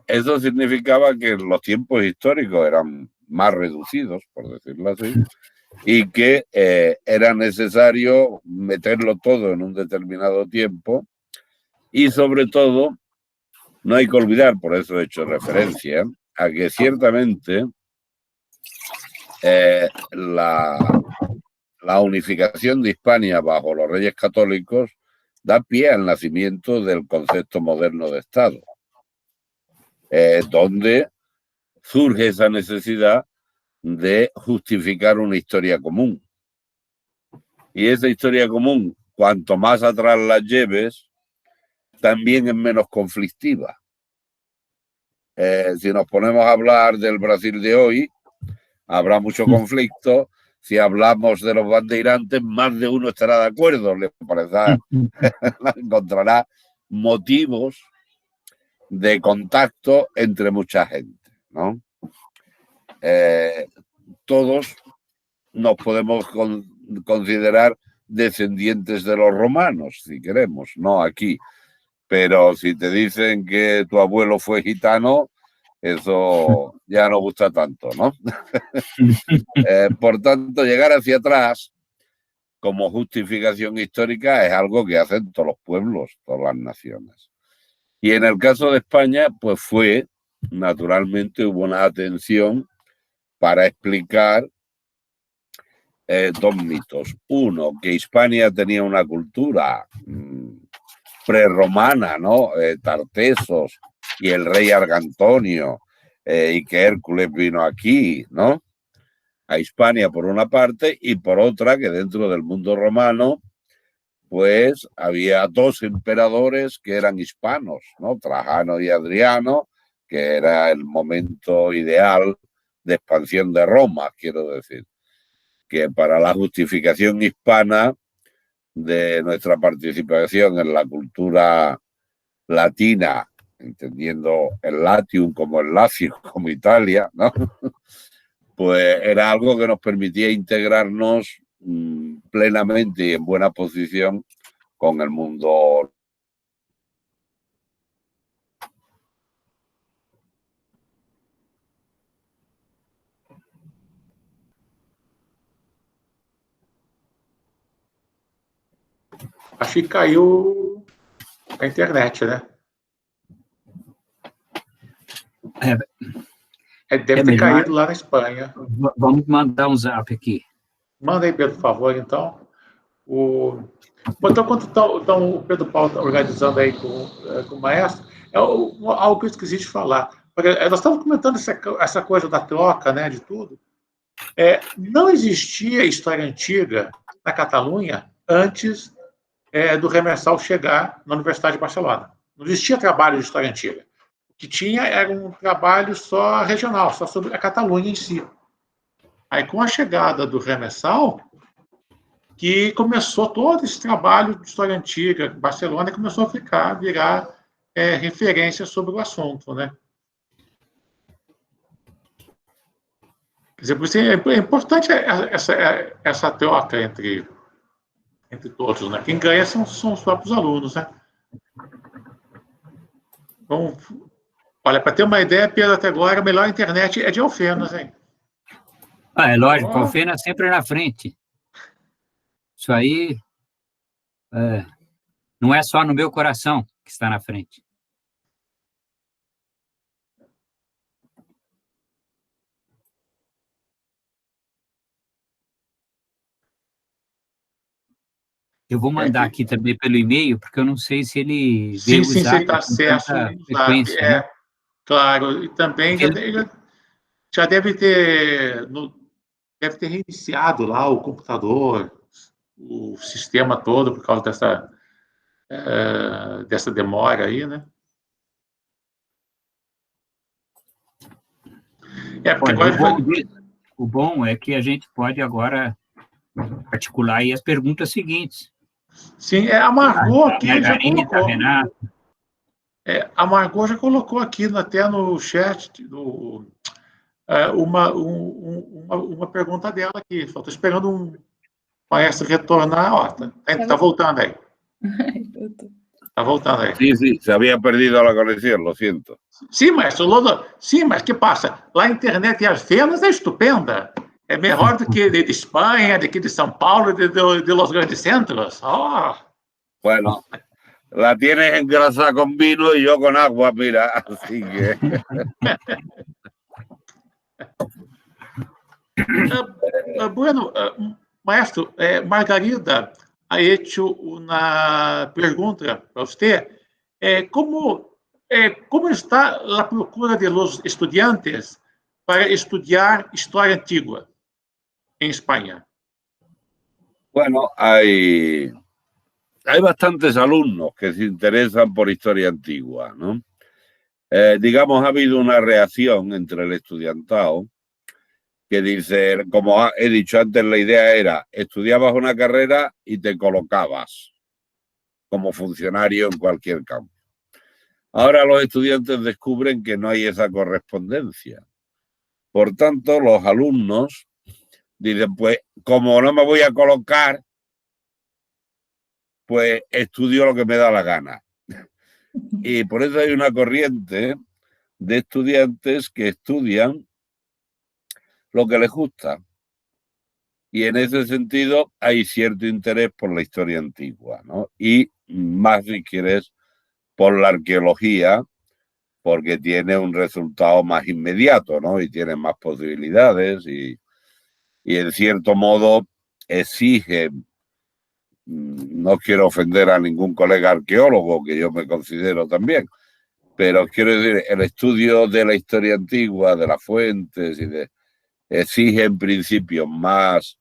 Eso significaba que los tiempos históricos eran más reducidos, por decirlo así, y que era necesario meterlo todo en un determinado tiempo, y sobre todo no hay que olvidar, por eso he hecho referencia, a que ciertamente la unificación de Hispania bajo los reyes católicos da pie al nacimiento del concepto moderno de Estado, donde surge esa necesidad de justificar una historia común. Y esa historia común, cuanto más atrás la lleves, también es menos conflictiva. Si nos ponemos a hablar del Brasil de hoy, habrá mucho conflicto. Si hablamos de los bandeirantes, más de uno estará de acuerdo, le parecerá, encontrará motivos de contacto entre mucha gente, ¿no? Todos nos podemos considerar descendientes de los romanos, si queremos, no aquí. Pero si te dicen que tu abuelo fue gitano, eso ya no gusta tanto, ¿no? Por tanto, llegar hacia atrás como justificación histórica es algo que hacen todos los pueblos, todas las naciones. Y en el caso de España, pues naturalmente hubo una atención para explicar dos mitos. Uno, que Hispania tenía una cultura prerromana, ¿no? Tartesos y el rey Argantonio, y que Hércules vino aquí, ¿no? A Hispania por una parte, y por otra que dentro del mundo romano pues había dos emperadores que eran hispanos, ¿no? Trajano y Adriano, que era el momento ideal de expansión de Roma, quiero decir, que para la justificación hispana de nuestra participación en la cultura latina, entendiendo el Latium como el Lacio, como Italia, ¿no? Pues era algo que nos permitía integrarnos plenamente y en buena posición con el mundo. Acho que caiu a internet, né? Deve ter melhor. caído lá na Espanha. Vamos mandar um zap aqui. Manda aí, Pedro, por favor, então. Bom, então, enquanto o Pedro Paulo está organizando aí com o maestro, algo que eu esqueci de falar. Nós estamos comentando essa coisa da troca, né, de tudo. Não existia história antiga na Catalunha antes do Remessal chegar na Universidade de Barcelona. Não existia trabalho de história antiga. O que tinha era um trabalho só regional, só sobre a Catalunha em si. Aí, com a chegada do Remessal, que começou todo esse trabalho de história antiga, Barcelona começou a virar referência sobre o assunto, né? Quer dizer, por isso é importante essa troca entre todos, né? Quem ganha são os próprios alunos, né? Então, olha, para ter uma ideia, Pedro, até agora, a melhor internet é de Alfenas, hein? É lógico, Alfenas sempre na frente. Isso aí não é só no meu coração que está na frente. Eu vou mandar aqui também pelo e-mail, porque eu não sei se ele sim, vê o zap está acesso frequência, né? Claro, e também já deve ter reiniciado lá o computador, o sistema todo, por causa dessa demora aí, né? Porque agora o bom é que a gente pode agora articular aí as perguntas seguintes. Sim, a Margot aqui já colocou. A Margot já colocou aqui até no chat uma pergunta dela aqui. Só estou esperando um maestro retornar. Ó, tá voltando aí. Está voltando aí. Sí, se había perdido la conexión, lo siento. Sim, maestro Lodo. Sim, mas que passa? Lá a internet em Alfenas é estupenda. É melhor do que de Espanha, de São Paulo, de los grandes centros. Oh. Bueno, la tienes engrasada con vino y yo con agua, mira, así que... Bueno, maestro, Margarida ha hecho una pregunta para usted. ¿Cómo está la procura de los estudiantes para estudiar historia antigua en España? Bueno, hay bastantes alumnos que se interesan por historia antigua, ¿no? digamos, ha habido una reacción entre el estudiantado que dice, como he dicho antes, la idea era, estudiabas una carrera y te colocabas como funcionario en cualquier campo. Ahora los estudiantes descubren que no hay esa correspondencia. Por tanto, los alumnos dicen, pues, como no me voy a colocar, pues estudio lo que me da la gana. Y por eso hay una corriente de estudiantes que estudian lo que les gusta. Y en ese sentido hay cierto interés por la historia antigua, ¿no? Y más, si quieres, por la arqueología, porque tiene un resultado más inmediato, ¿no? Y tiene más posibilidades y en cierto modo exige, no quiero ofender a ningún colega arqueólogo, que yo me considero también, pero quiero decir, el estudio de la historia antigua, de las fuentes, exige en principio más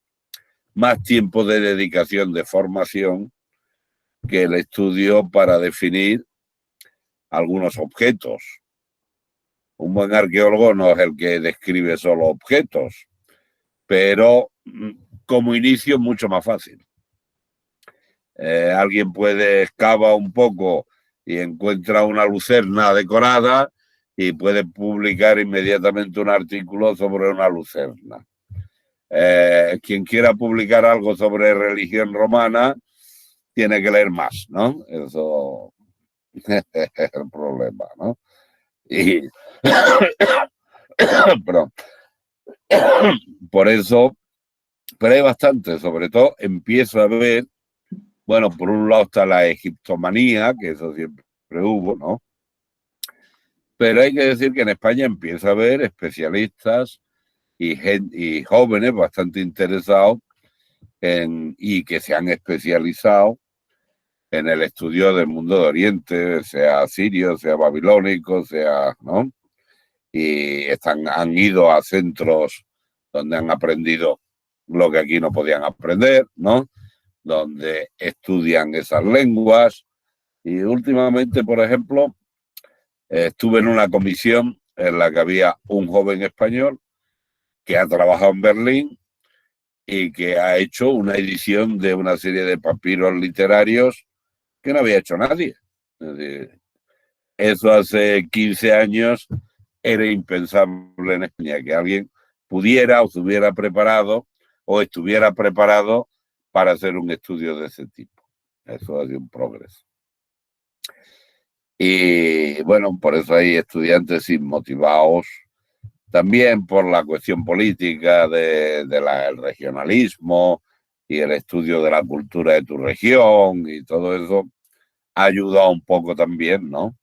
tiempo de dedicación, de formación, que el estudio para definir algunos objetos. Un buen arqueólogo no es el que describe solo objetos, pero como inicio es mucho más fácil. Alguien puede excavar un poco y encuentra una lucerna decorada y puede publicar inmediatamente un artículo sobre una lucerna. Quien quiera publicar algo sobre religión romana tiene que leer más, ¿no? Eso es el problema, ¿no? Y perdón. Por eso, pero hay bastante, sobre todo empiezo a ver, bueno, por un lado está la egiptomanía, que eso siempre hubo, ¿no? Pero hay que decir que en España empieza a haber especialistas y jóvenes bastante interesados y que se han especializado en el estudio del mundo de Oriente, sea sirio, sea babilónico, sea, ¿no? Y han ido a centros donde han aprendido lo que aquí no podían aprender, ¿no? Donde estudian esas lenguas. Y últimamente, por ejemplo, estuve en una comisión en la que había un joven español que ha trabajado en Berlín y que ha hecho una edición de una serie de papiros literarios que no había hecho nadie. Es decir, eso hace 15 años era impensable en España, que alguien pudiera o se hubiera preparado o estuviera preparado para hacer un estudio de ese tipo. Eso ha sido un progreso. Y bueno, por eso hay estudiantes inmotivados también por la cuestión política del regionalismo y el estudio de la cultura de tu región y todo eso ha ayudado un poco también, ¿no?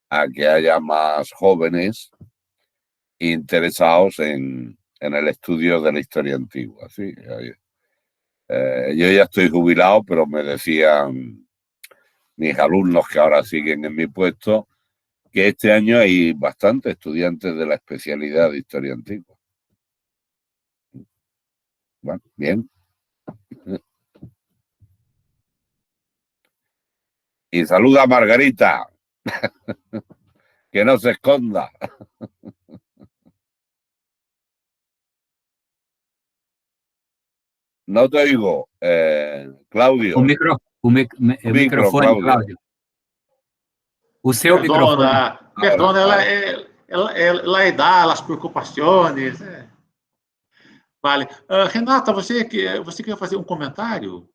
A que haya más jóvenes interesados en el estudio de la historia antigua. ¿Sí? Yo ya estoy jubilado, pero me decían mis alumnos que ahora siguen en mi puesto que este año hay bastantes estudiantes de la especialidad de historia antigua. Bueno, bien. Y saluda a Margarita, que no se esconda. No te oigo, Claudio. O microfone, Claudio. O seu microfone. Perdona, la edad, las preocupaciones. Vale. Renata, você quer fazer um comentário?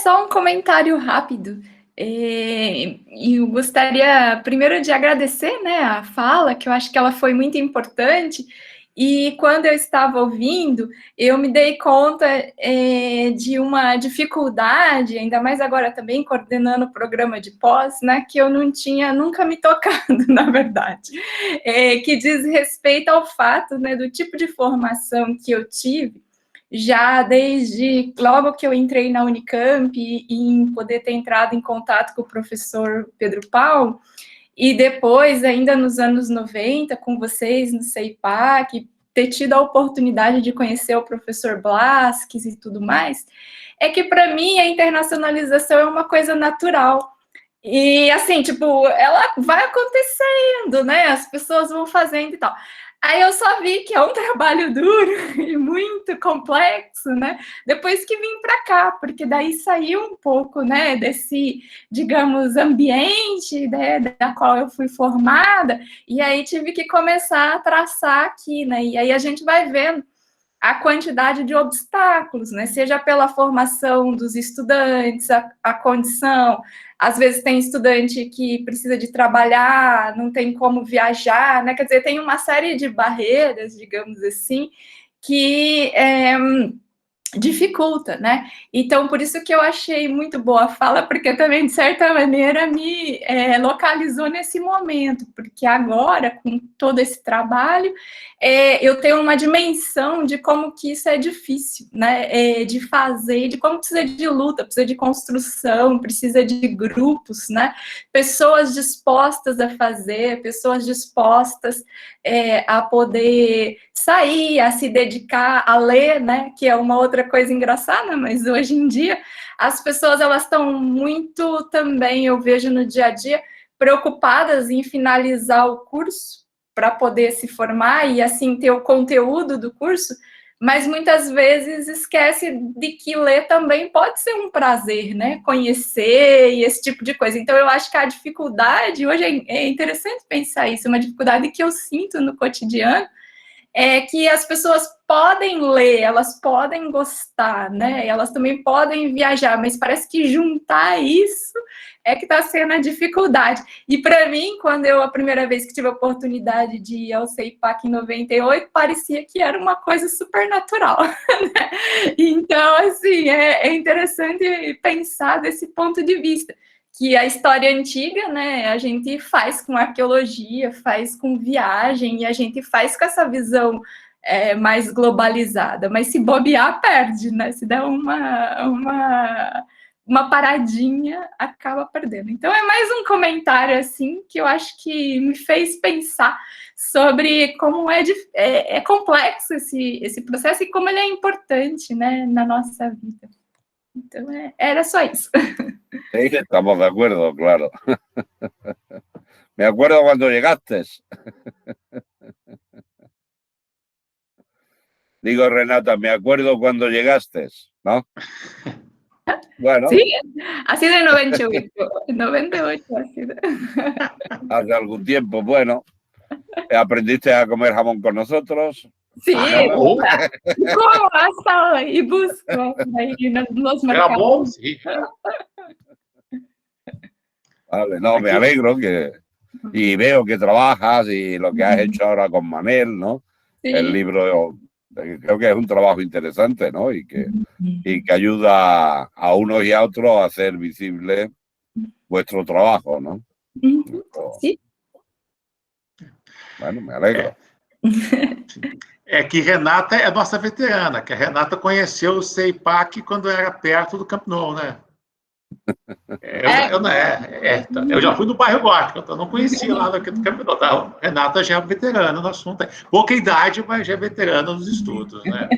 Só um comentário rápido. E eu gostaria primeiro de agradecer, né, a fala, que eu acho que ela foi muito importante. E quando eu estava ouvindo, eu me dei conta de uma dificuldade, ainda mais agora também coordenando o programa de pós, né, que eu não tinha nunca me tocado, na verdade, que diz respeito ao fato, né, do tipo de formação que eu tive, já desde logo que eu entrei na Unicamp e em poder ter entrado em contato com o professor Pedro Paulo, e depois, ainda nos anos 90, com vocês no CEIPAC, ter tido a oportunidade de conhecer o professor Blasques e tudo mais, é que para mim a internacionalização é uma coisa natural. E assim, tipo, ela vai acontecendo, né? As pessoas vão fazendo e tal. Aí eu só vi que é um trabalho duro e muito complexo, né? Depois que vim para cá, porque daí saiu um pouco, né, desse, digamos, ambiente, né, da qual eu fui formada, e aí tive que começar a traçar aqui, né? E aí a gente vai vendo a quantidade de obstáculos, né? Seja pela formação dos estudantes, a condição. Às vezes tem estudante que precisa de trabalhar, não tem como viajar, né? Quer dizer, tem uma série de barreiras, digamos assim, que dificulta, né? Então, por isso que eu achei muito boa a fala, porque também, de certa maneira, me localizou nesse momento, porque agora, com todo esse trabalho, eu tenho uma dimensão de como que isso é difícil, né? De fazer, de como precisa de luta, precisa de construção, precisa de grupos, né? Pessoas dispostas a fazer, pessoas dispostas a poder sair, a se dedicar a ler, né? Que é uma outra coisa engraçada, mas hoje em dia as pessoas elas estão muito também, eu vejo no dia a dia, preocupadas em finalizar o curso para poder se formar e assim ter o conteúdo do curso, mas muitas vezes esquece de que ler também pode ser um prazer, né? Conhecer e esse tipo de coisa. Então, eu acho que a dificuldade, hoje é interessante pensar isso, uma dificuldade que eu sinto no cotidiano, é que as pessoas podem ler, elas podem gostar, né? Elas também podem viajar, mas parece que juntar isso é que está sendo a dificuldade. E para mim, quando a primeira vez que tive a oportunidade de ir ao CEIPAC em 98, parecia que era uma coisa super natural, né? Então, assim, é interessante pensar desse ponto de vista, que a história antiga, né, a gente faz com arqueologia, faz com viagem, e a gente faz com essa visão mais globalizada, mas se bobear, perde, né, se der uma paradinha, acaba perdendo. Então, é mais um comentário, assim, que eu acho que me fez pensar sobre como é complexo esse processo e como ele é importante, né, na nossa vida. Então, era só isso. Sí, estamos de acuerdo, claro. Me acuerdo cuando llegaste. Digo, Renata, me acuerdo cuando llegaste, ¿no? Bueno. Sí, ha sido en 98. En 98 ha sido. Hace algún tiempo, bueno. Aprendiste a comer jamón con nosotros. Sí, ¿no? como hasta y busco ahí nos Era bom, mercados. sim. Vale, no, me alegro y veo que trabajas y lo que has hecho ahora con Manel, ¿no? Sí. El libro, creo que es un trabajo interesante, ¿no? Y que ayuda a unos y a otros a hacer visible vuestro trabajo, ¿no? Sí. Bueno, me alegro. É que Renata é nossa veterana, que a Renata conheceu o CEIPAC quando era perto do Camp Nou, né? Eu já fui no bairro Gótico, eu não conhecia lá do Camp Nou. A Renata já é veterana no assunto. Pouca idade, mas já é veterana nos estudos, né?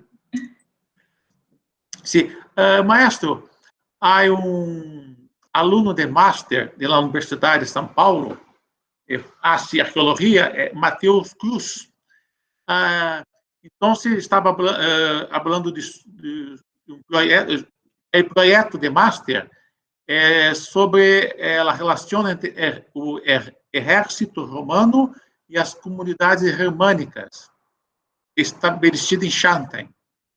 Sim. Maestro, há aluno de máster da Universidade de São Paulo, hace arqueologia, Matheus Cruz. Então, se estava falando de um projeto de máster sobre a relação entre o exército romano e as comunidades germânicas estabelecidas em Xanten,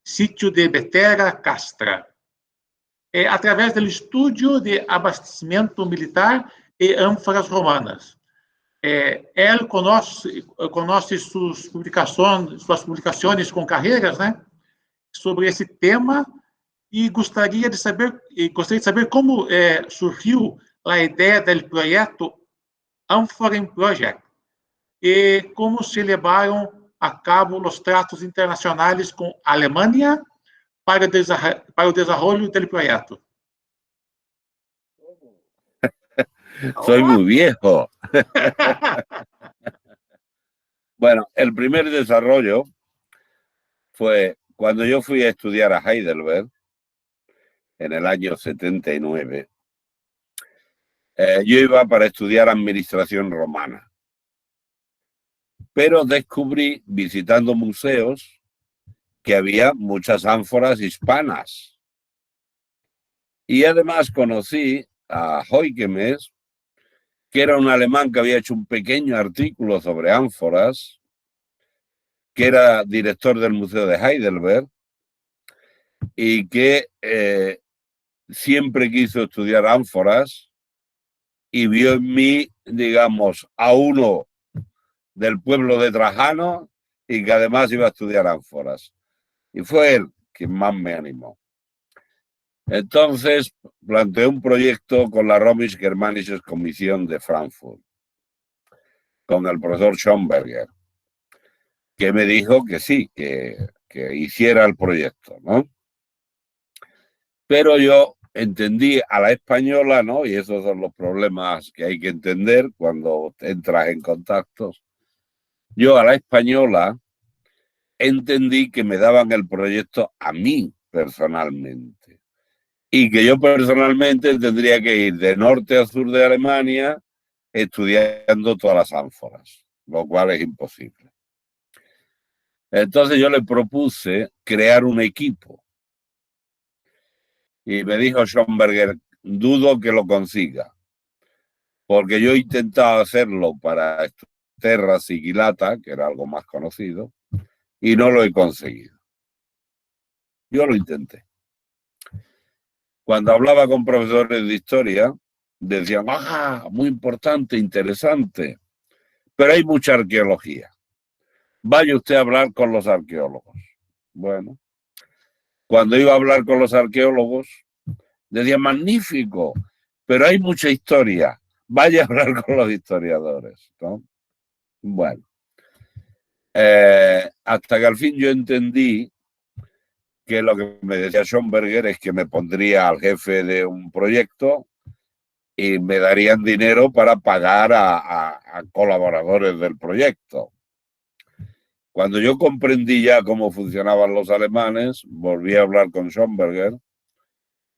sítio de Betera Castra, através do estudo de abastecimento militar e ânforas romanas. Ele conosce suas publicações com carreiras, né, sobre esse tema, e gostaria de saber como surgiu a ideia do projeto Amphoren Project e como se levaram a cabo os tratos internacionais com a Alemanha para o desenvolvimento do projeto. Soy muy viejo. Bueno, el primer desarrollo fue cuando yo fui a estudiar a Heidelberg en el año 79. Yo iba para estudiar administración romana, pero descubrí, visitando museos, que había muchas ánforas hispanas. Y además conocí a Huygens, que era un alemán que había hecho un pequeño artículo sobre ánforas, que era director del Museo de Heidelberg y que siempre quiso estudiar ánforas y vio en mí, digamos, a uno del pueblo de Trajano y que además iba a estudiar ánforas. Y fue él quien más me animó. Entonces planteé un proyecto con la Römisch-Germanische Kommission de Frankfurt, con el profesor Schomberger, que me dijo que sí, que hiciera el proyecto, ¿no? Pero yo entendí a la española, ¿no? Y esos son los problemas que hay que entender cuando entras en contactos. Yo a la española entendí que me daban el proyecto a mí personalmente y que yo personalmente tendría que ir de norte a sur de Alemania estudiando todas las ánforas, lo cual es imposible. Entonces yo le propuse crear un equipo y me dijo Schomberger, dudo que lo consiga, porque yo he intentado hacerlo para Terra Sigillata, que era algo más conocido, y no lo he conseguido. Yo lo intenté. Cuando hablaba con profesores de historia, decían, muy importante, interesante, pero hay mucha arqueología. Vaya usted a hablar con los arqueólogos. Bueno, cuando iba a hablar con los arqueólogos, decían, magnífico, pero hay mucha historia. Vaya a hablar con los historiadores, ¿no? Bueno, hasta que al fin yo entendí que lo que me decía Schomberger es que me pondría al jefe de un proyecto y me darían dinero para pagar a colaboradores del proyecto. Cuando yo comprendí ya cómo funcionaban los alemanes, volví a hablar con Schomberger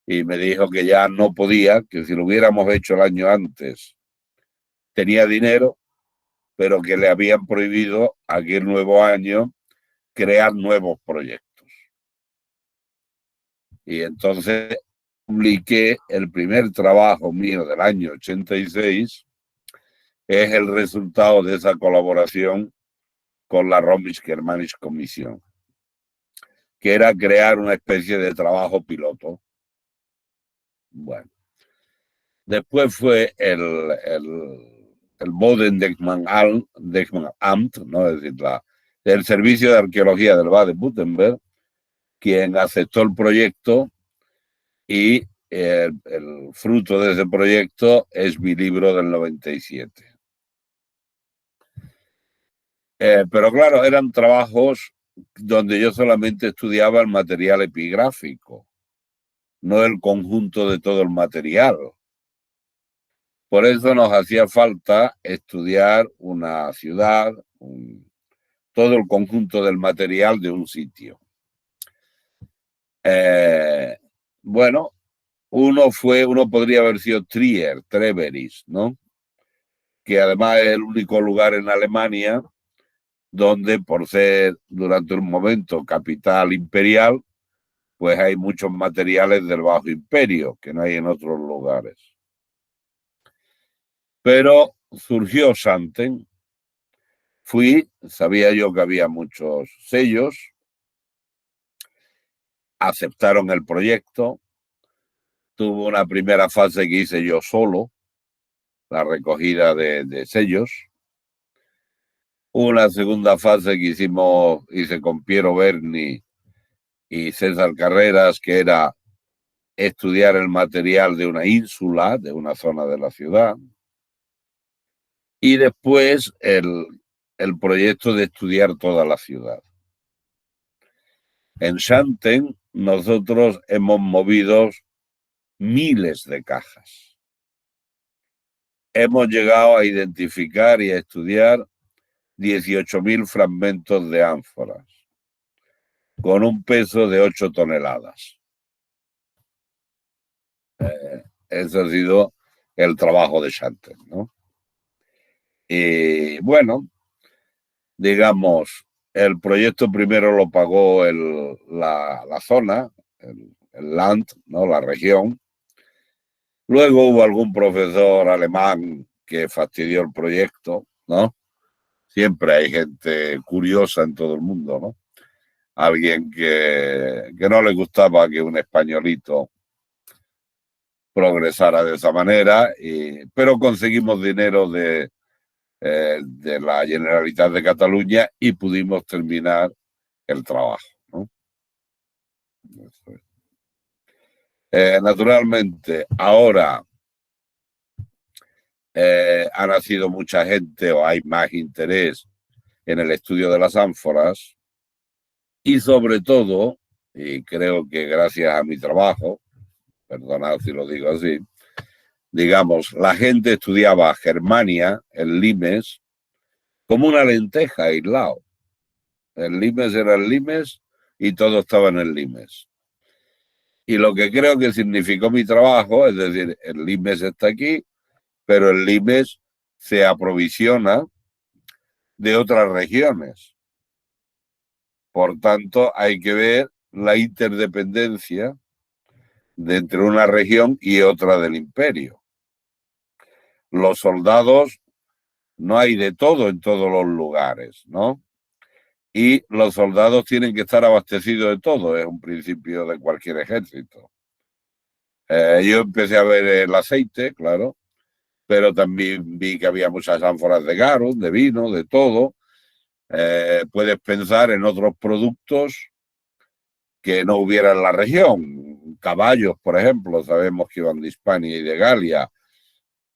y me dijo que ya no podía, que si lo hubiéramos hecho el año antes, tenía dinero, pero que le habían prohibido aquel nuevo año crear nuevos proyectos. Y entonces publiqué el primer trabajo mío del año 86, es el resultado de esa colaboración con la Römisch-Germanische Kommission, que era crear una especie de trabajo piloto. Bueno, después fue el Bodendenkmalamt, ¿no? Es decir, el Servicio de Arqueología del Baden-Württemberg, quien aceptó el proyecto y el fruto de ese proyecto es mi libro del 97. Pero claro, eran trabajos donde yo solamente estudiaba el material epigráfico, no el conjunto de todo el material. Por eso nos hacía falta estudiar una ciudad, todo el conjunto del material de un sitio. Bueno, uno podría haber sido Treveris, ¿no? Que además es el único lugar en Alemania donde, por ser durante un momento capital imperial, pues hay muchos materiales del Bajo Imperio que no hay en otros lugares. Pero surgió Xanten, sabía yo que había muchos sellos, aceptaron el proyecto, tuvo una primera fase que hice yo solo, la recogida de sellos, una segunda fase que hice con Piero Berni y César Carreras, que era estudiar el material de una ínsula, de una zona de la ciudad, y después el proyecto de estudiar toda la ciudad. En Xanten nosotros hemos movido miles de cajas. Hemos llegado a identificar y a estudiar 18.000 fragmentos de ánforas. con un peso de 8 toneladas. Ese ha sido el trabajo de Xanten, ¿no? Y bueno, digamos, el proyecto primero lo pagó la zona, el land, ¿no? La región. Luego hubo algún profesor alemán que fastidió el proyecto, ¿no? Siempre hay gente curiosa en todo el mundo, ¿no? Alguien que no le gustaba que un españolito progresara de esa manera, pero conseguimos dinero de la Generalitat de Cataluña y pudimos terminar el trabajo, ¿no? Naturalmente, ahora ha nacido mucha gente o hay más interés en el estudio de las ánforas y sobre todo, y creo que gracias a mi trabajo, perdonad si lo digo así, digamos, la gente estudiaba Germania, el limes, como una lenteja aislado. El limes era el limes y todo estaba en el limes. Y lo que creo que significó mi trabajo, es decir, el limes está aquí, pero el limes se aprovisiona de otras regiones. Por tanto, hay que ver la interdependencia de entre una región y otra del imperio. Los soldados, no hay de todo en todos los lugares, ¿no? Y los soldados tienen que estar abastecidos de todo, es un principio de cualquier ejército. Yo empecé a ver el aceite, claro, pero también vi que había muchas ánforas de garum, de vino, de todo. Puedes pensar en otros productos que no hubiera en la región. Caballos, por ejemplo, sabemos que iban de Hispania y de Galia.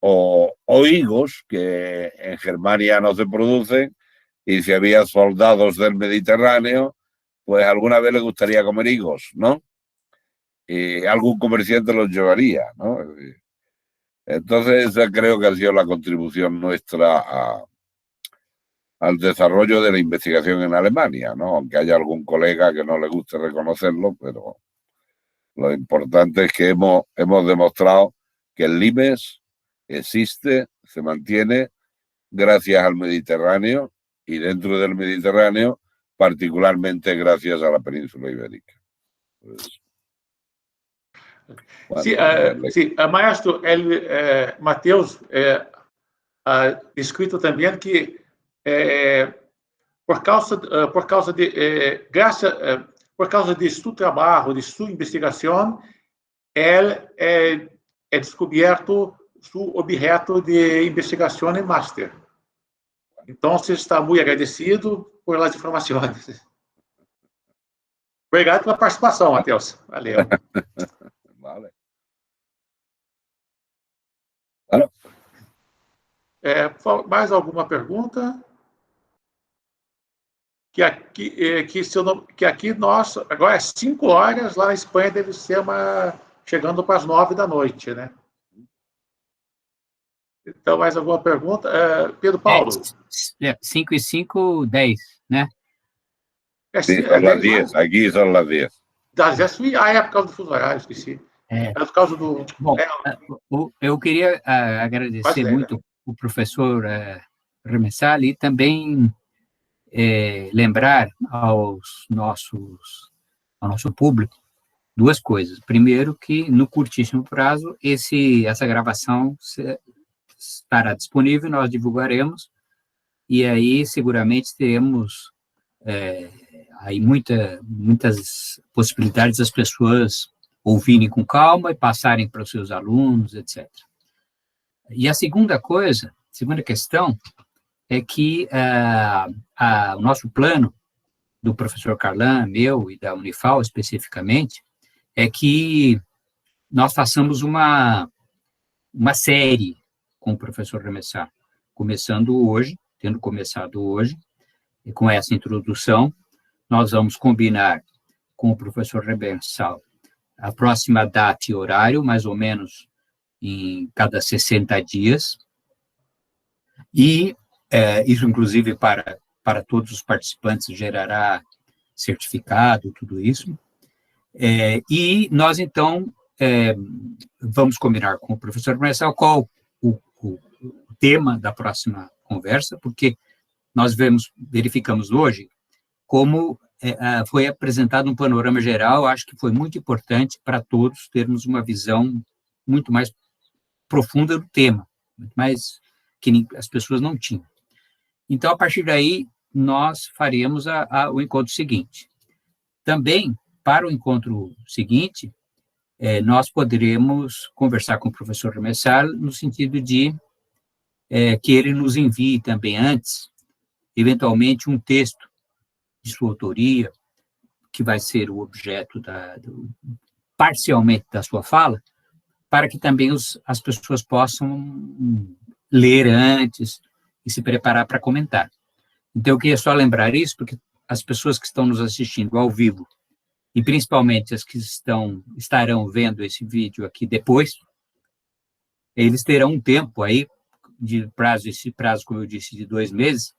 O higos, que en Germania no se producen, y si había soldados del Mediterráneo, pues alguna vez les gustaría comer higos, ¿no? Y algún comerciante los llevaría, ¿no? Entonces, esa creo que ha sido la contribución nuestra al desarrollo de la investigación en Alemania, ¿no? Aunque haya algún colega que no le guste reconocerlo, pero lo importante es que hemos demostrado que el limes existe, se mantiene gracias al Mediterráneo y dentro del Mediterráneo, particularmente gracias a la península ibérica. Pues, bueno, sí, maestro, Mateus ha escrito también que por causa de su trabajo, de su investigación, él ha descubierto su objeto de investigación en máster. Entonces, está muy agradecido por las informaciones. Obrigado pela participação, Mateus. Valeu. Vale. Claro. Mais alguma pergunta? Que aqui nós, agora é 5 horas, lá na Espanha deve ser chegando para as 9 da noite, né? Então, mais alguma pergunta? Pedro Paulo? 5 e 5, 10, né? Sí, son las 10, aquí son las 10. Das 10, é por causa do fuso horário, esqueci. É por causa do... Bom, eu queria agradecer muito o professor Remessal e também lembrar ao nosso público duas coisas. Primeiro, que no curtíssimo prazo, essa gravação estará disponível, nós divulgaremos, e aí seguramente teremos aí muitas possibilidades das pessoas ouvirem com calma e passarem para os seus alunos, etc. E a segunda questão, é que o nosso plano, do professor Carlan, meu e da Unifal especificamente, é que nós façamos uma série com o professor Remessal, tendo começado hoje, e com essa introdução, nós vamos combinar com o professor Remessal a próxima data e horário, mais ou menos em cada 60 dias, e isso, inclusive, para todos os participantes, gerará certificado, tudo isso. E nós, então, vamos combinar com o professor Marcel qual o tema da próxima conversa, porque nós verificamos hoje como foi apresentado um panorama geral, acho que foi muito importante para todos termos uma visão muito mais profunda do tema, muito mais que as pessoas não tinham. Então, a partir daí, nós faremos o encontro seguinte. Também, para o encontro seguinte, nós poderemos conversar com o professor Messal no sentido de que ele nos envie também antes, eventualmente, um texto de sua autoria, que vai ser o objeto parcialmente da sua fala, para que também as pessoas possam ler antes e se preparar para comentar. Então, eu queria só lembrar isso, porque as pessoas que estão nos assistindo ao vivo, e principalmente as que estarão vendo esse vídeo aqui depois, eles terão um tempo aí, esse prazo, como eu disse, de 2 meses,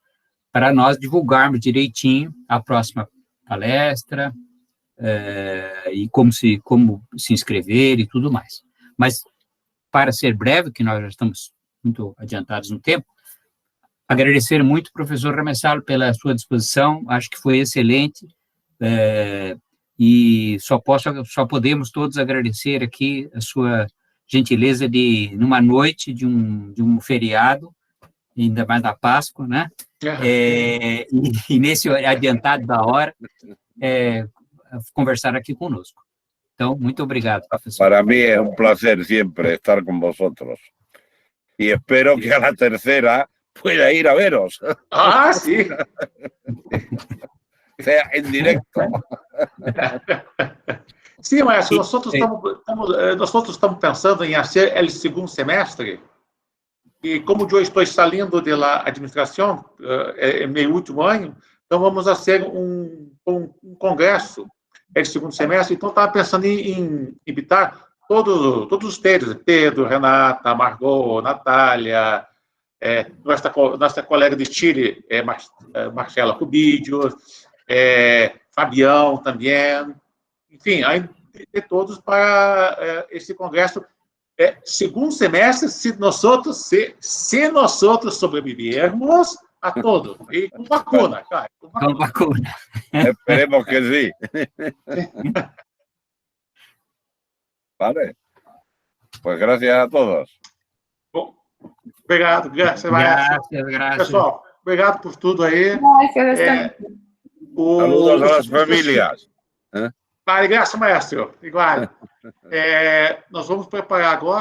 para nós divulgarmos direitinho a próxima palestra, e como se inscrever e tudo mais. Mas, para ser breve, que nós já estamos muito adiantados no tempo, agradecer muito ao professor Ramessalo pela sua disposição, acho que foi excelente, e só podemos todos agradecer aqui a sua gentileza numa noite de um feriado, ainda mais da Páscoa, né? E nesse adiantado da hora, conversar aqui conosco. Então, muito obrigado, professor. Para mí es un placer siempre estar con vosotros. Y espero que a la tercera pueda ir a veros. Ah, sí. Sea en directo. Sim, mas nós estamos pensando em fazer o segundo semestre, e como eu estou saindo da administração, é meu último ano, então vamos fazer um congresso no segundo semestre. Então, estava pensando em invitar todos os Pedro, Renata, Margot, Natália, nossa colega de Chile, Marcela Cubidio, Fabião também, enfim, aí todos para esse congresso. Segundo semestre, se nós sobrevivermos a todo, y con vacuna, claro. Con vacuna. Esperemos que sí. Vale. Pues gracias a todos. Bom, obrigado, graças. Pessoal, obrigado por tudo aí. Saludos a las familias. Vale, graças, maestro. Igual. Nós vamos preparar agora